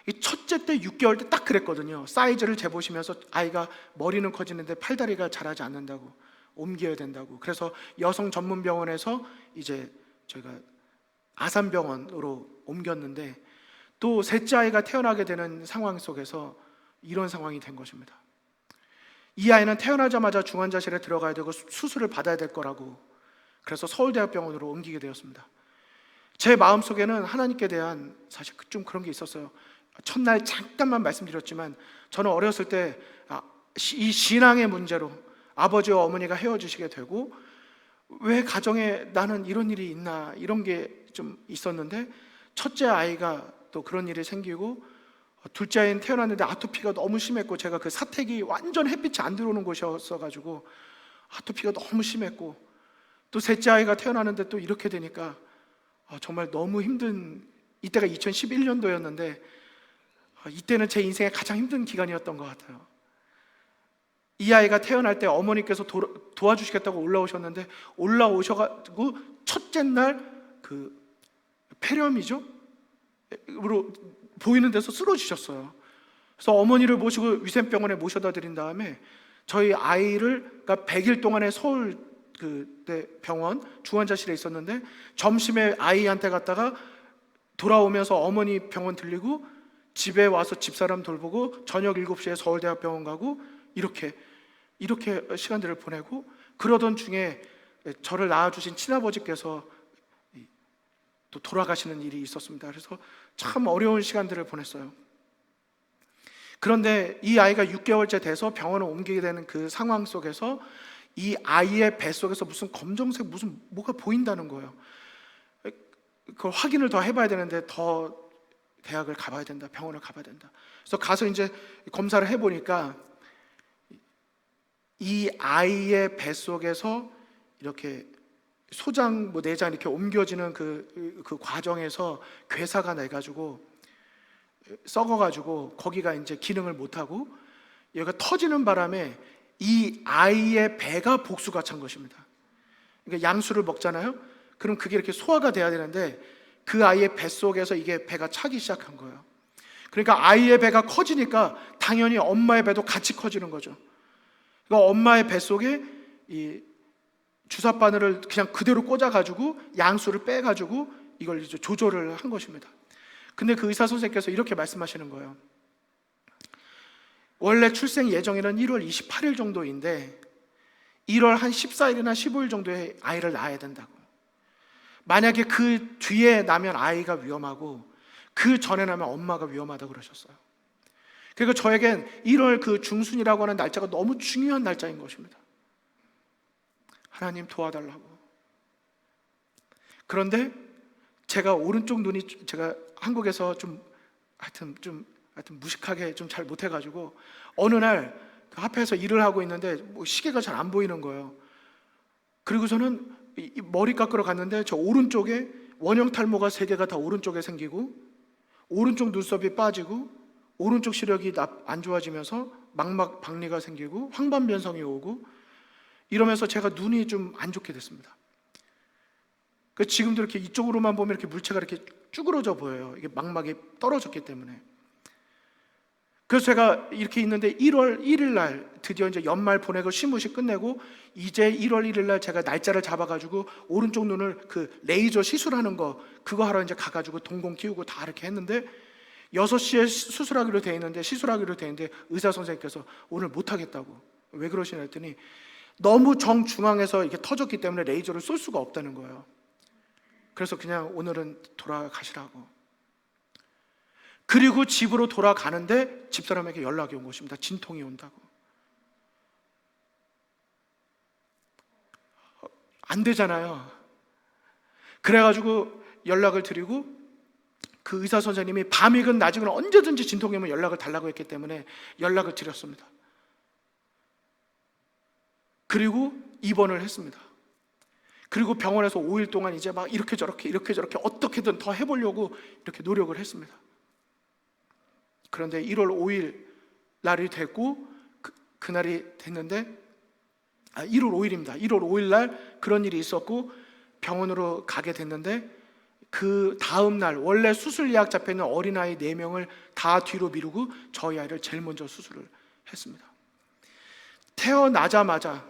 이 첫째 때 6개월 때 딱 그랬거든요. 사이즈를 재보시면서 아이가 머리는 커지는데 팔다리가 자라지 않는다고, 옮겨야 된다고. 그래서 여성 전문 병원에서 이제 저희가 아산병원으로 옮겼는데, 또 셋째 아이가 태어나게 되는 상황 속에서 이런 상황이 된 것입니다. 이 아이는 태어나자마자 중환자실에 들어가야 되고 수술을 받아야 될 거라고, 그래서 서울대학병원으로 옮기게 되었습니다. 제 마음속에는 하나님께 대한 사실 좀 그런 게 있었어요. 첫날 잠깐만 말씀드렸지만, 저는 어렸을 때 이 신앙의 문제로 아버지와 어머니가 헤어지시게 되고, 왜 가정에 나는 이런 일이 있나, 이런 게 좀 있었는데, 첫째 아이가 또 그런 일이 생기고, 둘째 아이는 태어났는데 아토피가 너무 심했고, 제가 그 사택이 완전 햇빛이 안 들어오는 곳이었어가지고 아토피가 너무 심했고, 또 셋째 아이가 태어나는데 또 이렇게 되니까 정말 너무 힘든, 이때가 2011년도였는데 이때는 제 인생의 가장 힘든 기간이었던 것 같아요. 이 아이가 태어날 때 어머니께서 도와주시겠다고 올라오셨는데, 올라오셔가지고 첫째 날 그 폐렴이죠? 으로 보이는 데서 쓰러지셨어요. 그래서 어머니를 모시고 위생병원에 모셔다 드린 다음에 저희 아이를, 그러니까 100일 동안에 서울 그때 병원 중환자실에 있었는데, 점심에 아이한테 갔다가 돌아오면서 어머니 병원 들리고 집에 와서 집사람 돌보고 저녁 7시에 서울대학병원 가고, 이렇게 시간들을 보내고, 그러던 중에 저를 낳아주신 친아버지께서 또 돌아가시는 일이 있었습니다. 그래서 참 어려운 시간들을 보냈어요. 그런데 이 아이가 6개월째 돼서 병원을 옮기게 되는 그 상황 속에서 이 아이의 뱃속에서 무슨 검정색 무슨 뭐가 보인다는 거예요. 그걸 확인을 더 해봐야 되는데, 더 대학을 가봐야 된다, 병원을 가봐야 된다. 그래서 가서 이제 검사를 해보니까 이 아이의 뱃속에서 이렇게 소장 내장 이렇게 옮겨지는 그 과정에서 괴사가 나가지고 썩어가지고 거기가 이제 기능을 못하고, 여기가 터지는 바람에 이 아이의 배가 복수가 찬 것입니다. 그러니까 양수를 먹잖아요. 그럼 그게 이렇게 소화가 돼야 되는데 그 아이의 뱃속에서 이게 배가 차기 시작한 거예요. 그러니까 아이의 배가 커지니까 당연히 엄마의 배도 같이 커지는 거죠. 그러니까 엄마의 뱃속에 이 주사 바늘을 그냥 그대로 꽂아가지고 양수를 빼가지고 이걸 이제 조절을 한 것입니다. 근데 그 의사 선생님께서 이렇게 말씀하시는 거예요. 원래 출생 예정일은 1월 28일 정도인데 1월 한 14일이나 15일 정도에 아이를 낳아야 된다고. 만약에 그 뒤에 나면 아이가 위험하고 그 전에 나면 엄마가 위험하다고 그러셨어요. 그리고 저에겐 1월 그 중순이라고 하는 날짜가 너무 중요한 날짜인 것입니다. 하나님 도와달라고. 그런데 제가 오른쪽 눈이, 제가 한국에서 하여튼 무식하게 좀 잘 못해가지고 어느 날 그 앞에서 일을 하고 있는데 시계가 잘 안 보이는 거예요. 그리고 저는 머리 깎으러 갔는데 저 오른쪽에 원형 탈모가 3개가 다 오른쪽에 생기고, 오른쪽 눈썹이 빠지고, 오른쪽 시력이 안 좋아지면서 망막 박리가 생기고 황반변성이 오고, 이러면서 제가 눈이 좀 안 좋게 됐습니다. 지금도 이렇게 이쪽으로만 보면 이렇게 물체가 이렇게 쭈그러져 보여요. 이게 망막이 떨어졌기 때문에. 그래서 제가 이렇게 있는데 1월 1일 날 드디어 이제 연말 보내고 시무식 끝내고 이제 1월 1일 날 제가 날짜를 잡아가지고 오른쪽 눈을 그 레이저 시술하는 거 그거 하러 이제 가가지고 동공 키우고 다 이렇게 했는데 6시에 수술하기로 돼 있는데, 시술하기로 돼 있는데 의사 선생님께서 오늘 못 하겠다고. 왜 그러시냐 했더니 너무 정중앙에서 이게 터졌기 때문에 레이저를 쏠 수가 없다는 거예요. 그래서 그냥 오늘은 돌아가시라고. 그리고 집으로 돌아가는데 집사람에게 연락이 온 것입니다. 진통이 온다고. 안 되잖아요. 그래가지고 연락을 드리고, 그 의사 선생님이 밤이건 낮이건 언제든지 진통이 오면 연락을 달라고 했기 때문에 연락을 드렸습니다. 그리고 입원을 했습니다. 그리고 병원에서 5일 동안 이제 막 이렇게 저렇게 어떻게든 더 해보려고 이렇게 노력을 했습니다. 그런데 1월 5일 날이 됐고, 그날이 됐는데 1월 5일입니다. 1월 5일 날 그런 일이 있었고 병원으로 가게 됐는데, 그 다음 날 원래 수술 예약 잡혀있는 어린아이 4명을 다 뒤로 미루고 저희 아이를 제일 먼저 수술을 했습니다. 태어나자마자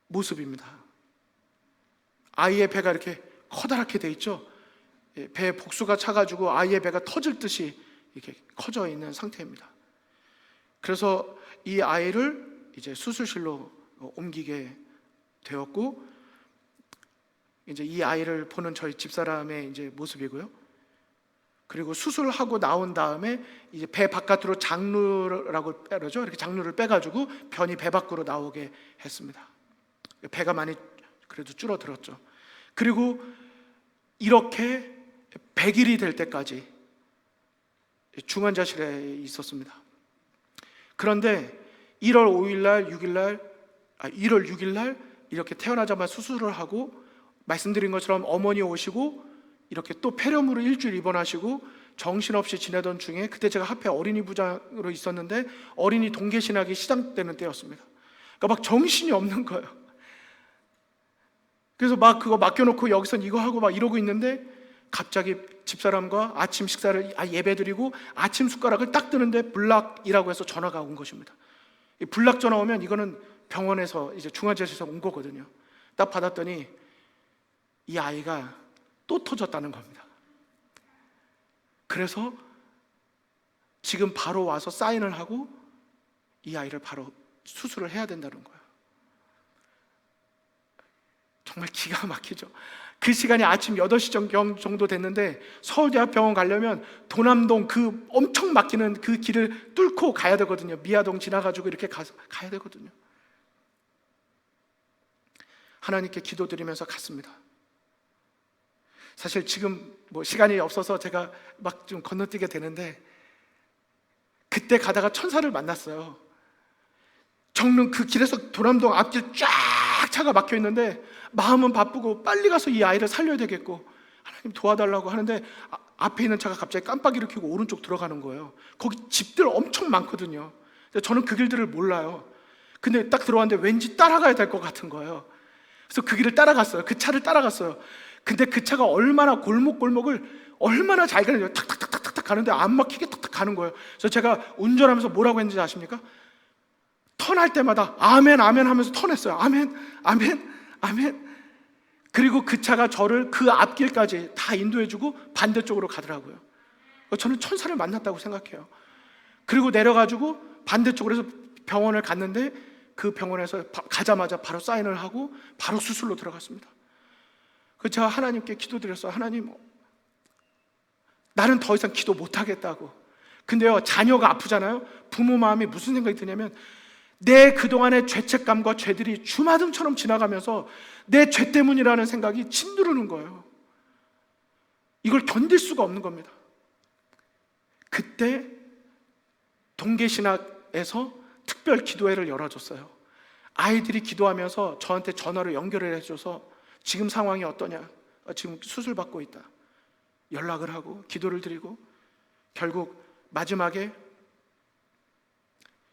모습입니다. 아이의 배가 이렇게 커다랗게 돼 있죠. 배에 복수가 차가지고 아이의 배가 터질 듯이 이렇게 커져 있는 상태입니다. 그래서 이 아이를 이제 수술실로 옮기게 되었고, 이제 이 아이를 보는 저희 집사람의 이제 모습이고요. 그리고 수술하고 나온 다음에 이제 배 바깥으로 장루라고 빼죠. 이렇게 장루를 빼가지고 변이 배 밖으로 나오게 했습니다. 배가 많이 그래도 줄어들었죠. 그리고 이렇게 100일이 될 때까지 중환자실에 있었습니다. 그런데 1월 6일 날 이렇게 태어나자마자 수술을 하고, 말씀드린 것처럼 어머니 오시고 이렇게 또 폐렴으로 일주일 입원하시고 정신없이 지내던 중에, 그때 제가 하필 어린이 부장으로 있었는데 어린이 동계신학이 시작되는 때였습니다. 그러니까 막 정신이 없는 거예요. 그래서 막 그거 맡겨놓고 여기선 이거 하고 막 이러고 있는데, 갑자기 집사람과 아침 식사를 예배드리고 아침 숟가락을 딱 드는데 블락이라고 해서 전화가 온 것입니다. 이 블락 전화 오면 이거는 병원에서 이제 중환자실에서 온 거거든요. 딱 받았더니 이 아이가 또 터졌다는 겁니다. 그래서 지금 바로 와서 사인을 하고 이 아이를 바로 수술을 해야 된다는 거예요. 정말 기가 막히죠. 그 시간이 아침 8시 정도 됐는데, 서울대학병원 가려면 도남동 그 엄청 막히는 그 길을 뚫고 가야 되거든요. 미아동 지나가지고 이렇게 가야 되거든요. 하나님께 기도드리면서 갔습니다. 사실 지금 뭐 시간이 없어서 제가 막 좀 건너뛰게 되는데, 그때 가다가 천사를 만났어요. 정릉 그 길에서 도남동 앞길 쫙 차가 막혀 있는데 마음은 바쁘고 빨리 가서 이 아이를 살려야 되겠고 하나님 도와달라고 하는데, 앞에 있는 차가 갑자기 깜빡이를 켜고 오른쪽 들어가는 거예요. 거기 집들 엄청 많거든요. 근데 저는 그 길들을 몰라요. 근데 딱 들어왔는데 왠지 따라가야 될 것 같은 거예요. 그래서 그 길을 따라갔어요. 그 차를 따라갔어요. 근데 그 차가 얼마나 골목골목을 얼마나 잘 가는지, 탁탁탁탁탁 가는데 안 막히게 탁탁 가는 거예요. 그래서 제가 운전하면서 뭐라고 했는지 아십니까? 턴할 때마다 아멘 아멘 하면서 턴했어요. 아멘 아멘 아멘. 그리고 그 차가 저를 그 앞길까지 다 인도해주고 반대쪽으로 가더라고요. 저는 천사를 만났다고 생각해요. 그리고 내려가지고 반대쪽으로 해서 병원을 갔는데, 그 병원에서 가자마자 바로 사인을 하고 바로 수술로 들어갔습니다. 그래서 제가 하나님께 기도드렸어요. 하나님, 나는 더 이상 기도 못하겠다고. 근데요, 자녀가 아프잖아요. 부모 마음이 무슨 생각이 드냐면, 내 그동안의 죄책감과 죄들이 주마등처럼 지나가면서 내 죄 때문이라는 생각이 짓누르는 거예요. 이걸 견딜 수가 없는 겁니다. 그때 동계신학에서 특별 기도회를 열어줬어요. 아이들이 기도하면서 저한테 전화로 연결을 해줘서 지금 상황이 어떠냐, 지금 수술 받고 있다, 연락을 하고 기도를 드리고, 결국 마지막에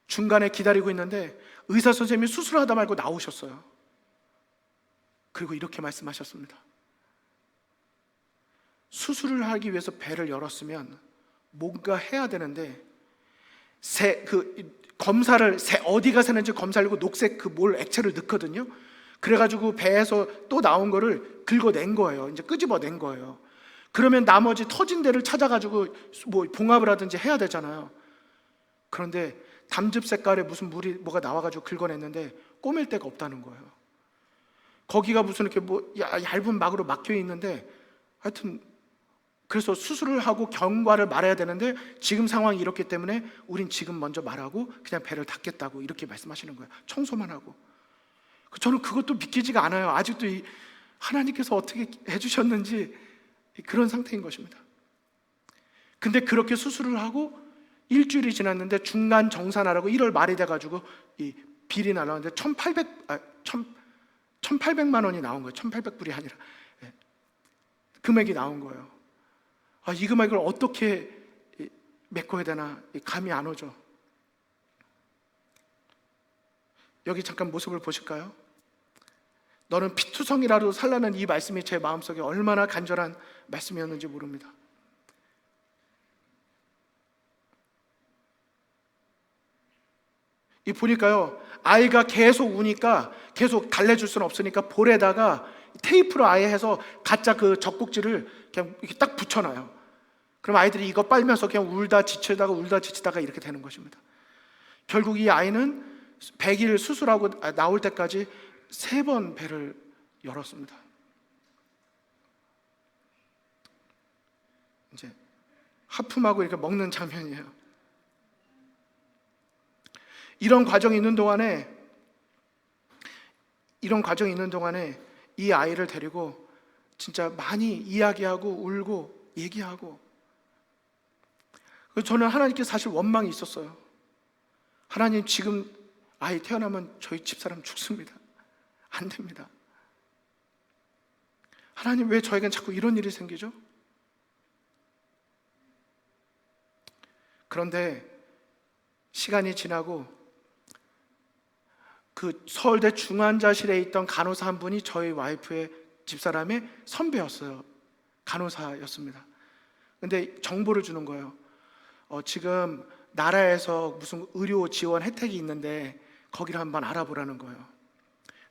중간에 기다리고 있는데 의사 선생님이 수술하다 말고 나오셨어요. 그리고 이렇게 말씀하셨습니다. 수술을 하기 위해서 배를 열었으면 뭔가 해야 되는데, 검사를 어디가 새는지 검사를 하고 녹색 액체를 넣거든요. 그래가지고 배에서 또 나온 거를 긁어낸 거예요. 이제 끄집어낸 거예요. 그러면 나머지 터진 데를 찾아가지고 뭐 봉합을 하든지 해야 되잖아요. 그런데 담즙 색깔에 무슨 물이 뭐가 나와가지고 긁어냈는데 꼬맬 데가 없다는 거예요. 거기가 무슨 이렇게 뭐 얇은 막으로 막혀 있는데, 하여튼 그래서 수술을 하고 경과를 말해야 되는데 지금 상황이 이렇기 때문에 우린 지금 먼저 말하고 그냥 배를 닫겠다고 이렇게 말씀하시는 거예요. 청소만 하고. 저는 그것도 믿기지가 않아요. 아직도 하나님께서 어떻게 해주셨는지 그런 상태인 것입니다. 근데 그렇게 수술을 하고 일주일이 지났는데 중간 정산하라고 1월 말이 돼가지고 이 비리 날라왔는데 1,800만 원이 나온 거예요. 1,800불이 아니라 금액이 나온 거예요. 이 금액을 어떻게 메꿔야 되나 감이 안 오죠. 여기 잠깐 모습을 보실까요? 너는 피투성이라도 살라는 이 말씀이 제 마음속에 얼마나 간절한 말씀이었는지 모릅니다. 이 보니까요, 아이가 계속 우니까 계속 달래줄 수는 없으니까 볼에다가 테이프로 아예 해서 가짜 그 젖꼭지를 그냥 이렇게 딱 붙여놔요. 그럼 아이들이 이거 빨면서 그냥 울다 지치다가 이렇게 되는 것입니다. 결국 이 아이는 100일 수술하고 나올 때까지 3번 배를 열었습니다. 이제 하품하고 이렇게 먹는 장면이에요. 이런 과정이 있는 동안에 이 아이를 데리고 진짜 많이 이야기하고 울고 얘기하고, 저는 하나님께 사실 원망이 있었어요. 하나님, 지금 아이 태어나면 저희 집사람 죽습니다. 안 됩니다. 하나님, 왜 저에겐 자꾸 이런 일이 생기죠? 그런데 시간이 지나고 그 서울대 중환자실에 있던 간호사 한 분이 저희 와이프의 집사람의 선배였어요. 간호사였습니다. 근데 정보를 주는 거예요. 지금 나라에서 무슨 의료 지원 혜택이 있는데 거기를 한번 알아보라는 거예요.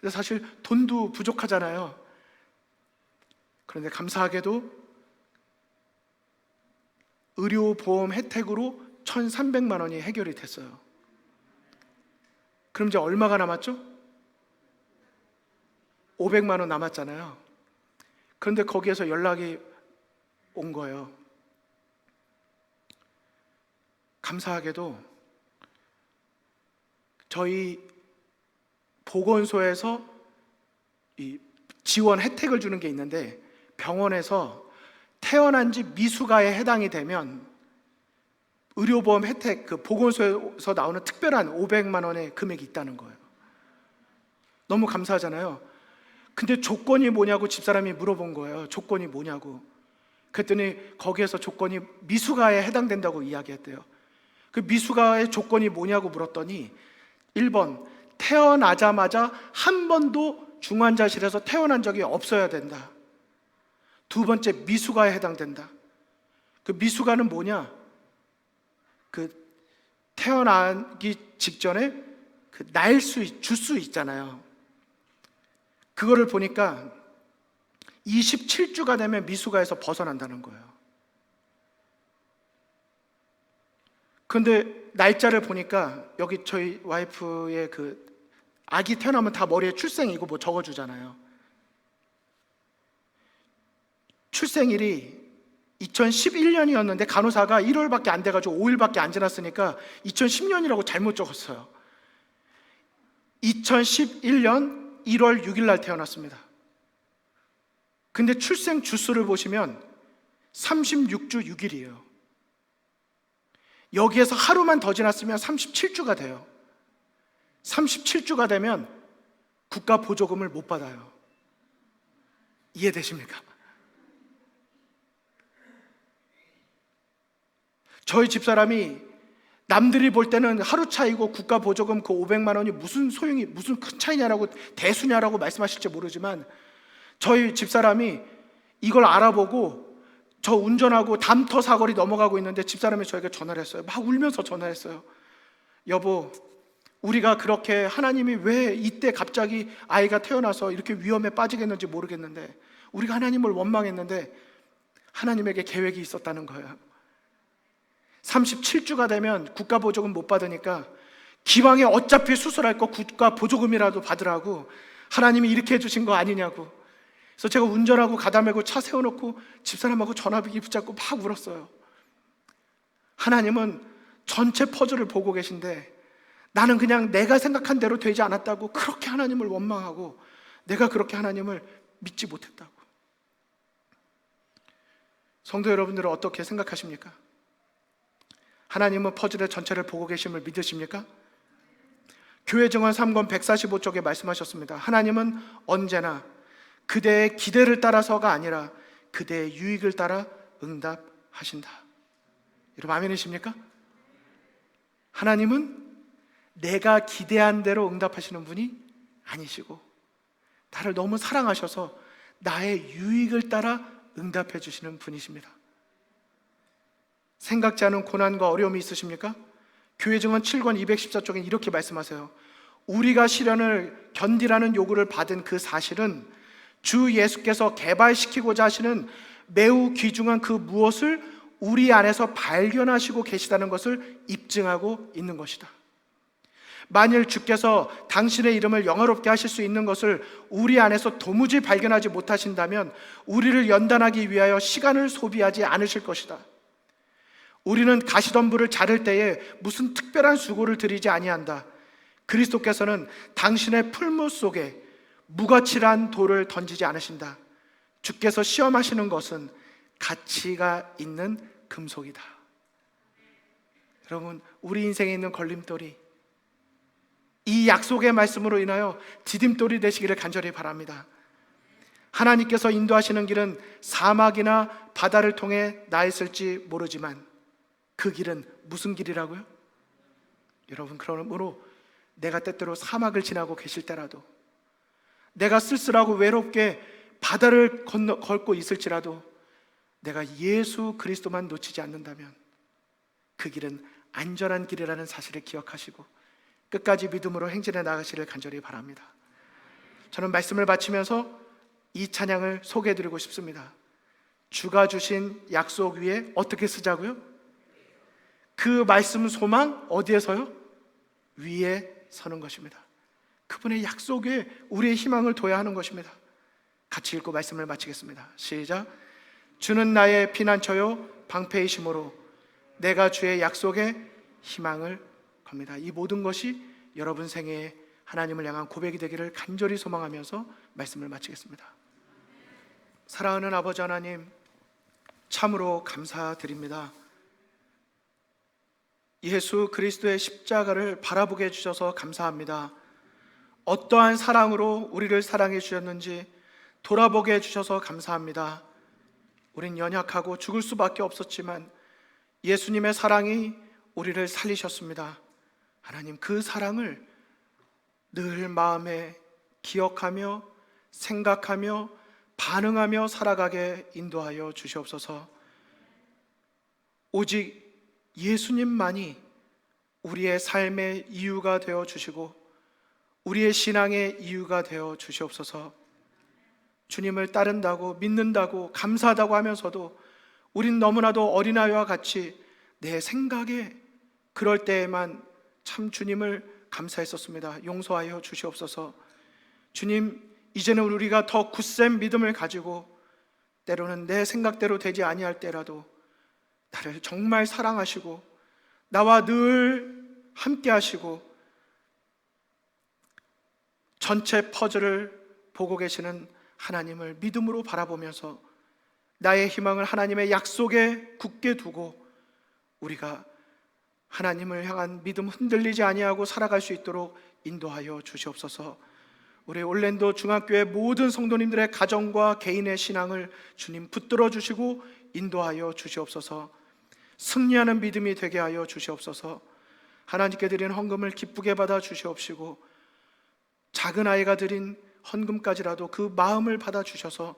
그래서 사실 돈도 부족하잖아요. 그런데 감사하게도 의료보험 혜택으로 1,300만 원이 해결이 됐어요. 그럼 이제 얼마가 남았죠? 500만 원 남았잖아요. 그런데 거기에서 연락이 온 거예요. 감사하게도 저희 보건소에서 이 지원 혜택을 주는 게 있는데, 병원에서 태어난 지 미숙아에 해당이 되면 의료보험 혜택, 그 보건소에서 나오는 특별한 500만 원의 금액이 있다는 거예요. 너무 감사하잖아요. 근데 조건이 뭐냐고 집사람이 물어본 거예요. 조건이 뭐냐고. 그랬더니 거기에서 조건이 미숙아에 해당된다고 이야기했대요. 그 미숙아의 조건이 뭐냐고 물었더니 1번, 태어나자마자 한 번도 중환자실에서 태어난 적이 없어야 된다. 2번째, 미숙아에 해당된다. 그 미숙아는 뭐냐? 그 태어나기 직전에 그 줄 수 있잖아요. 그거를 보니까 27주가 되면 미숙아에서 벗어난다는 거예요. 그런데 날짜를 보니까 여기 저희 와이프의 그 아기 태어나면 다 머리에 출생이고 뭐 적어주잖아요. 출생일이 2011년이었는데 간호사가 1월밖에 안 돼가지고 5일밖에 안 지났으니까 2010년이라고 잘못 적었어요. 2011년 1월 6일 날 태어났습니다. 근데 출생 주수를 보시면 36주 6일이에요. 여기에서 하루만 더 지났으면 37주가 돼요. 37주가 되면 국가 보조금을 못 받아요. 이해되십니까? 저희 집사람이 남들이 볼 때는 하루 차이고 국가 보조금 그 500만 원이 무슨 소용이, 무슨 큰 차이냐라고, 대수냐라고 말씀하실지 모르지만, 저희 집사람이 이걸 알아보고 저 운전하고 담터 사거리 넘어가고 있는데 집사람이 저에게 전화를 했어요. 막 울면서 전화했어요. 여보, 우리가 그렇게 하나님이 왜 이때 갑자기 아이가 태어나서 이렇게 위험에 빠지겠는지 모르겠는데, 우리가 하나님을 원망했는데 하나님에게 계획이 있었다는 거예요. 37주가 되면 국가보조금 못 받으니까 기왕에 어차피 수술할 거 국가보조금이라도 받으라고 하나님이 이렇게 해주신 거 아니냐고. 그래서 제가 운전하고 가다 메고 차 세워놓고 집사람하고 전화기 붙잡고 막 울었어요. 하나님은 전체 퍼즐을 보고 계신데 나는 그냥 내가 생각한 대로 되지 않았다고 그렇게 하나님을 원망하고 내가 그렇게 하나님을 믿지 못했다고. 성도 여러분들은 어떻게 생각하십니까? 하나님은 퍼즐의 전체를 보고 계심을 믿으십니까? 교회 증언 3권 145쪽에 말씀하셨습니다. 하나님은 언제나 그대의 기대를 따라서가 아니라 그대의 유익을 따라 응답하신다. 여러분 아멘이십니까? 하나님은 내가 기대한 대로 응답하시는 분이 아니시고 나를 너무 사랑하셔서 나의 유익을 따라 응답해 주시는 분이십니다. 생각지 않은 고난과 어려움이 있으십니까? 교회 증언 7권 214쪽에 이렇게 말씀하세요. 우리가 시련을 견디라는 요구를 받은 그 사실은 주 예수께서 개발시키고자 하시는 매우 귀중한 그 무엇을 우리 안에서 발견하시고 계시다는 것을 입증하고 있는 것이다. 만일 주께서 당신의 이름을 영화롭게 하실 수 있는 것을 우리 안에서 도무지 발견하지 못하신다면 우리를 연단하기 위하여 시간을 소비하지 않으실 것이다. 우리는 가시덤불을 자를 때에 무슨 특별한 수고를 들이지 아니한다. 그리스도께서는 당신의 풀무 속에 무가치란 돌을 던지지 않으신다. 주께서 시험하시는 것은 가치가 있는 금속이다. 여러분, 우리 인생에 있는 걸림돌이 이 약속의 말씀으로 인하여 디딤돌이 되시기를 간절히 바랍니다. 하나님께서 인도하시는 길은 사막이나 바다를 통해 나있을지 모르지만 그 길은 무슨 길이라고요? 여러분, 그러므로 내가 때때로 사막을 지나고 계실 때라도, 내가 쓸쓸하고 외롭게 바다를 걷고 있을지라도 내가 예수 그리스도만 놓치지 않는다면 그 길은 안전한 길이라는 사실을 기억하시고 끝까지 믿음으로 행진해 나가시를 간절히 바랍니다. 저는 말씀을 마치면서 이 찬양을 소개해드리고 싶습니다. 주가 주신 약속 위에 어떻게 쓰자고요? 그 말씀 소망 어디에서요? 위에 서는 것입니다. 그분의 약속 위에 우리의 희망을 둬야 하는 것입니다. 같이 읽고 말씀을 마치겠습니다. 시작. 주는 나의 피난처요 방패이심으로 내가 주의 약속에 희망을 겁니다. 이 모든 것이 여러분 생애에 하나님을 향한 고백이 되기를 간절히 소망하면서 말씀을 마치겠습니다. 사랑하는 아버지 하나님, 참으로 감사드립니다. 예수 그리스도의 십자가를 바라보게 해주셔서 감사합니다. 어떠한 사랑으로 우리를 사랑해 주셨는지 돌아보게 해주셔서 감사합니다. 우린 연약하고 죽을 수밖에 없었지만 예수님의 사랑이 우리를 살리셨습니다. 하나님, 그 사랑을 늘 마음에 기억하며 생각하며 반응하며 살아가게 인도하여 주시옵소서. 오직 예수님만이 우리의 삶의 이유가 되어 주시고 우리의 신앙의 이유가 되어 주시옵소서. 주님을 따른다고 믿는다고 감사하다고 하면서도 우린 너무나도 어린아이와 같이 내 생각에 그럴 때에만 참 주님을 감사했었습니다. 용서하여 주시옵소서. 주님, 이제는 우리가 더 굳센 믿음을 가지고 때로는 내 생각대로 되지 아니할 때라도 나를 정말 사랑하시고 나와 늘 함께 하시고 전체 퍼즐을 보고 계시는 하나님을 믿음으로 바라보면서 나의 희망을 하나님의 약속에 굳게 두고 우리가 하나님을 향한 믿음 흔들리지 아니하고 살아갈 수 있도록 인도하여 주시옵소서. 우리 올랜도 중학교의 모든 성도님들의 가정과 개인의 신앙을 주님 붙들어 주시고 인도하여 주시옵소서. 승리하는 믿음이 되게 하여 주시옵소서. 하나님께 드린 헌금을 기쁘게 받아 주시옵시고 작은 아이가 드린 헌금까지라도 그 마음을 받아 주셔서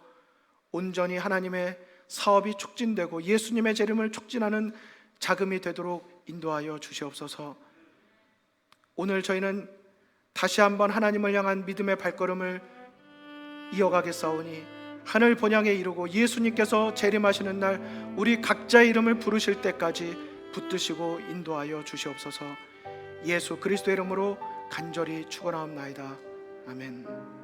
온전히 하나님의 사업이 촉진되고 예수님의 재림을 촉진하는 자금이 되도록 인도하여 주시옵소서. 오늘 저희는 다시 한번 하나님을 향한 믿음의 발걸음을 이어가겠사오니 하늘 본향에 이르고 예수님께서 재림하시는 날 우리 각자의 이름을 부르실 때까지 붙드시고 인도하여 주시옵소서. 예수 그리스도의 이름으로 간절히 축원하옵나이다. 아멘.